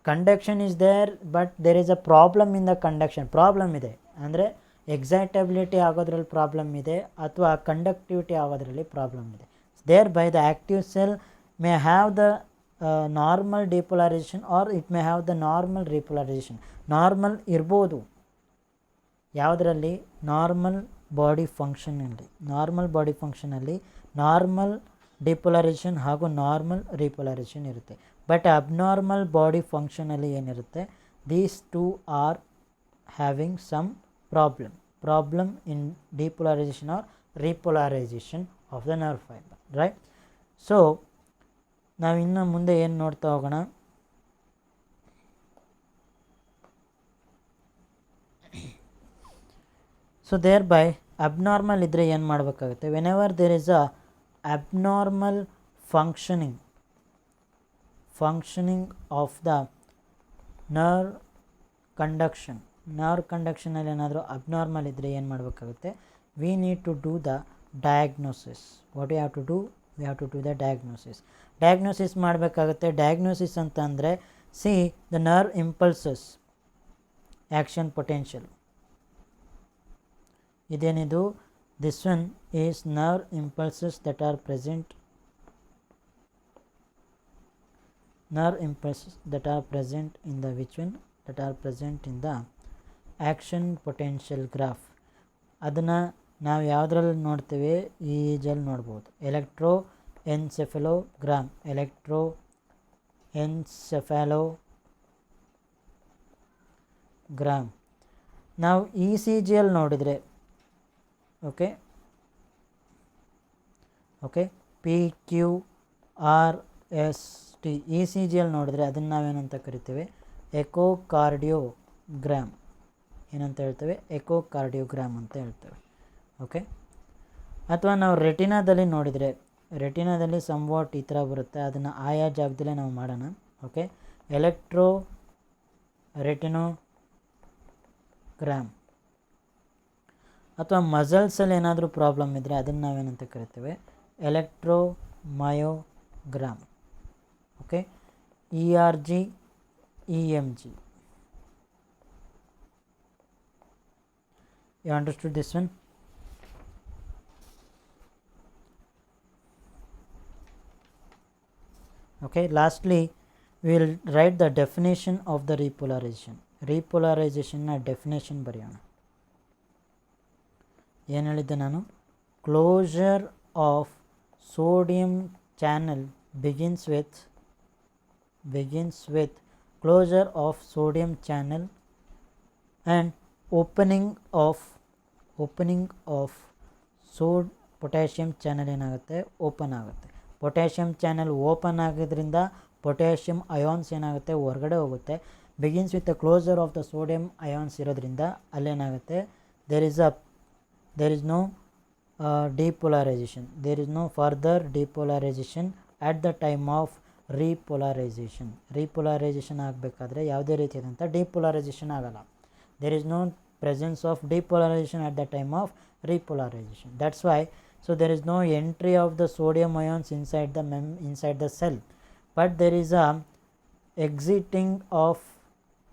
Conduction is there but there is a problem in the conduction. Problem ಇದೆ ಅಂದರೆ excitability ಆಗೋದ್ರಲ್ಲಿ problem ಇದೆ ಅಥವಾ conductivity ಆಗೋದ್ರಲ್ಲಿ problem ಇದೆ. There by the active cell may have the normal depolarization or it may have the normal repolarization. Normal ಇರ್ಬೋದು ಯಾವುದರಲ್ಲಿ, normal body ಫಂಕ್ಷನಲ್ಲಿ. ನಾರ್ಮಲ್ ಡಿಪೋಲರೈಸೇಷನ್ ಹಾಗೂ ನಾರ್ಮಲ್ ರಿಪೋಲರೈಸೇಷನ್ ಇರುತ್ತೆ. ಬಟ್ ಅಬ್ನಾರ್ಮಲ್ ಬಾಡಿ ಫಂಕ್ಷನಲ್ಲಿ ಏನಿರುತ್ತೆ, these two are having some problem in depolarization or repolarization of the nerve fibre, right? So ನಾವು ಇನ್ನು ಮುಂದೆ ಏನು ನೋಡ್ತಾ ಹೋಗೋಣ. ಸೊ ದೇರ್ ಬೈ ಅಬ್ನಾರ್ಮಲ್ ಇದ್ದರೆ ಏನು ಮಾಡಬೇಕಾಗುತ್ತೆ, whenever there is a abnormal functioning of the nerve ಕಂಡಕ್ಷನಲ್ಲಿ ಏನಾದರೂ ಅಬ್ನಾರ್ಮಲ್ ಇದ್ದರೆ ಏನು ಮಾಡಬೇಕಾಗುತ್ತೆ, we need to do the diagnosis. What you have to do, we have to do the diagnosis ಮಾಡಬೇಕಾಗುತ್ತೆ. Diagnosis ಅಂತ ಅಂದರೆ see the nerve impulses action potential ಇದೇನಿದು, this one is nerve impulses that are present in the which one, that are present in the action potential graph. ಅದನ್ನು ನಾವು ಯಾವುದ್ರಲ್ಲಿ ನೋಡ್ತೀವಿ, ಈ ಜಲ್ಲಿ ನೋಡ್ಬೋದು, ಎಲೆಕ್ಟ್ರೋ ಎನ್ಸೆಫೆಲೋಗ್ರಾಮ್. ನಾವು ಇ ಸಿ ಜಿಯಲ್ಲಿ ನೋಡಿದರೆ ಓಕೆ PQRST ಇ ಸಿ ಜಿಯಲ್ಲಿ ನೋಡಿದ್ರೆ ಅದನ್ನು ನಾವೇನಂತ ಕರಿತೇವೆ, ಎಕೋಕಾರ್ಡಿಯೋಗ್ರಾಮ್. ಏನಂತ ಹೇಳ್ತೇವೆ, ಎಕೋಕಾರ್ಡಿಯೋಗ್ರಾಮ್ ಅಂತ ಹೇಳ್ತೇವೆ, ಓಕೆ? ಅಥವಾ ನಾವು ರೆಟಿನಾದಲ್ಲಿ ನೋಡಿದರೆ, ರೆಟಿನಾದಲ್ಲಿ ಸಂವಾಟ್ ಈ ಥರ ಬರುತ್ತೆ, ಅದನ್ನು ಆಯಾ ಜಾಗದಲ್ಲೇ ನಾವು ಮಾಡೋಣ, ಓಕೆ? ಎಲೆಕ್ಟ್ರೋ ರೆಟಿನೋಗ್ರಾಮ್. ಅಥವಾ ಮಸಲ್ಸಲ್ಲಿ ಏನಾದರೂ ಪ್ರಾಬ್ಲಮ್ ಇದ್ದರೆ ಅದನ್ನು ನಾವೇನಂತ ಕರಿತೇವೆ, ಎಲೆಕ್ಟ್ರೋಮಯೋಗ್ರಾಮ್, okay? ERG EMG. You understood this one? Okay, lastly we will write the definition of the repolarization. Repolarization na definition ಬರೆಯೋಣ. ಏನು ಹೇಳಿದ್ದೆ ನಾನು? Closer of sodium channel begins with closure of sodium channel and opening of potassium channel ಏನಾಗುತ್ತೆ? Open ಆಗುತ್ತೆ. Potassium channel open ಆಗೋದ್ರಿಂದ potassium ions ಏನಾಗುತ್ತೆ? ಹೊರಗಡೆ ಹೋಗುತ್ತೆ. Begins with the closure of the sodium ions ಇರೋದ್ರಿಂದ ಅಲ್ಲೇನಾಗುತ್ತೆ? There is no depolarization. There is no further depolarization at the time of repolarization. Repolarization ಆಗಬೇಕಾದ್ರೆ ಯಾವುದೇ ರೀತಿಯಾದಂಥ ಡಿಪೋಲರೈಸೇಷನ್ ಆಗಲ್ಲ. There is no presence of depolarization at the time of repolarization. That's why, so there is no entry of the sodium ions inside the cell, but there is a exiting of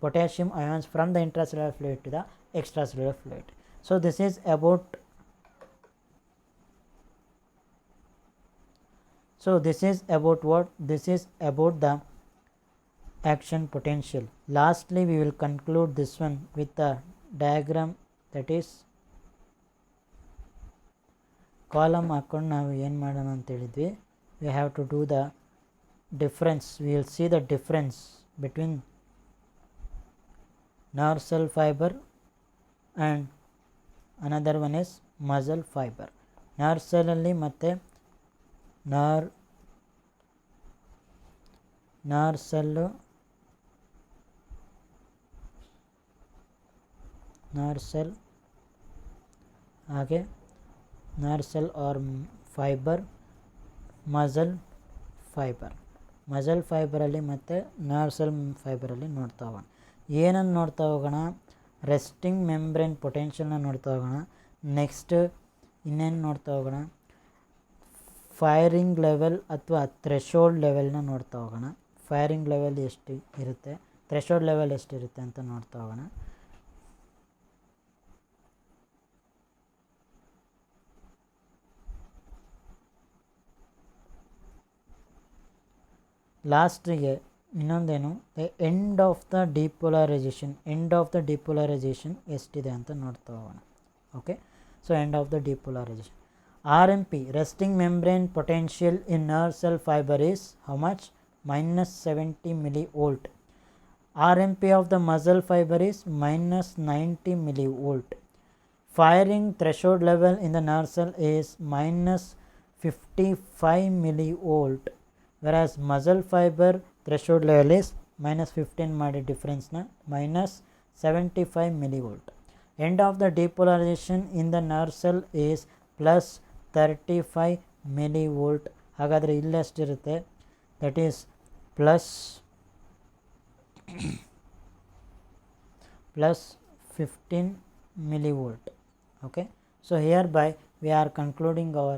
potassium ions from the intracellular fluid to the extracellular fluid. So this is about what? This is about the action potential. Lastly, we will conclude this one with a diagram, that is column ಹಾಕ್ಕೊಂಡು ನಾವು ಏನು ಮಾಡೋಣ ಅಂತ ಹೇಳಿದ್ವಿ. we have to do the difference. We will see the difference between nerve cell fiber and another one is muscle fiber. nerve cell ಅಲ್ಲಿ ಮತ್ತೆ nerve cell ಹಾಗೆ nerve cell or fiber, muscle fiber ಅಲ್ಲಿ ಮತ್ತು nerve cell fiber ಅಲ್ಲಿ ನೋಡ್ತಾ ಹೋಗೋಣ. ಏನನ್ನು ನೋಡ್ತಾ ಹೋಗೋಣ? ರೆಸ್ಟಿಂಗ್ ಮೆಂಬ್ರೇನ್ ಪೊಟೆನ್ಷಿಯಲ್ನ ನೋಡ್ತಾ ಹೋಗೋಣ. ನೆಕ್ಸ್ಟ್ ಇನ್ನೇನು ನೋಡ್ತಾ ಹೋಗೋಣ? ಫೈರಿಂಗ್ ಲೆವೆಲ್ ಅಥವಾ ಥ್ರೆಶೋಲ್ಡ್ ಲೆವೆಲ್ನ ನೋಡ್ತಾ ಹೋಗೋಣ. ಫೈರಿಂಗ್ ಲೆವೆಲ್ ಎಷ್ಟು ಇರುತ್ತೆ, ಥ್ರೆಶೋಲ್ಡ್ ಲೆವೆಲ್ ಎಷ್ಟಿರುತ್ತೆ ಅಂತ ನೋಡ್ತಾ ಹೋಗೋಣ. ಲಾಸ್ಟಿಗೆ ಇನ್ನೊಂದೇನು, ಎಂಡ್ ಆಫ್ ದ ಡಿಪೋಲರೈಸೇಷನ್ ಎಷ್ಟಿದೆ ಅಂತ ನೋಡ್ತಾ ಹೋಗೋಣ. Okay, so end of the ಡಿಪೋಲರೈಸೇಷನ್. RMP, resting membrane potential in nerve cell fiber, is how much? minus 70 millivolt. RMP of the muscle fiber is minus 90 millivolt. Firing threshold level in the nerve cell is minus 55 millivolt, whereas muscle fiber threshold level is minus 15 ಮಾಡಿ ಡಿಫ್ರೆನ್ಸ್ನ minus 75 millivolt. End of the depolarization in the nerve cell is plus 35 millivolt. ಹಾಗಾದರೆ ಇಲ್ಲೆಷ್ಟಿರುತ್ತೆ? That is plus 15 millivolt. Okay, so hereby we are concluding our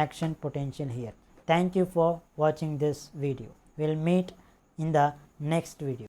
action potential here. Thank you for watching this video. We'll meet in the next video.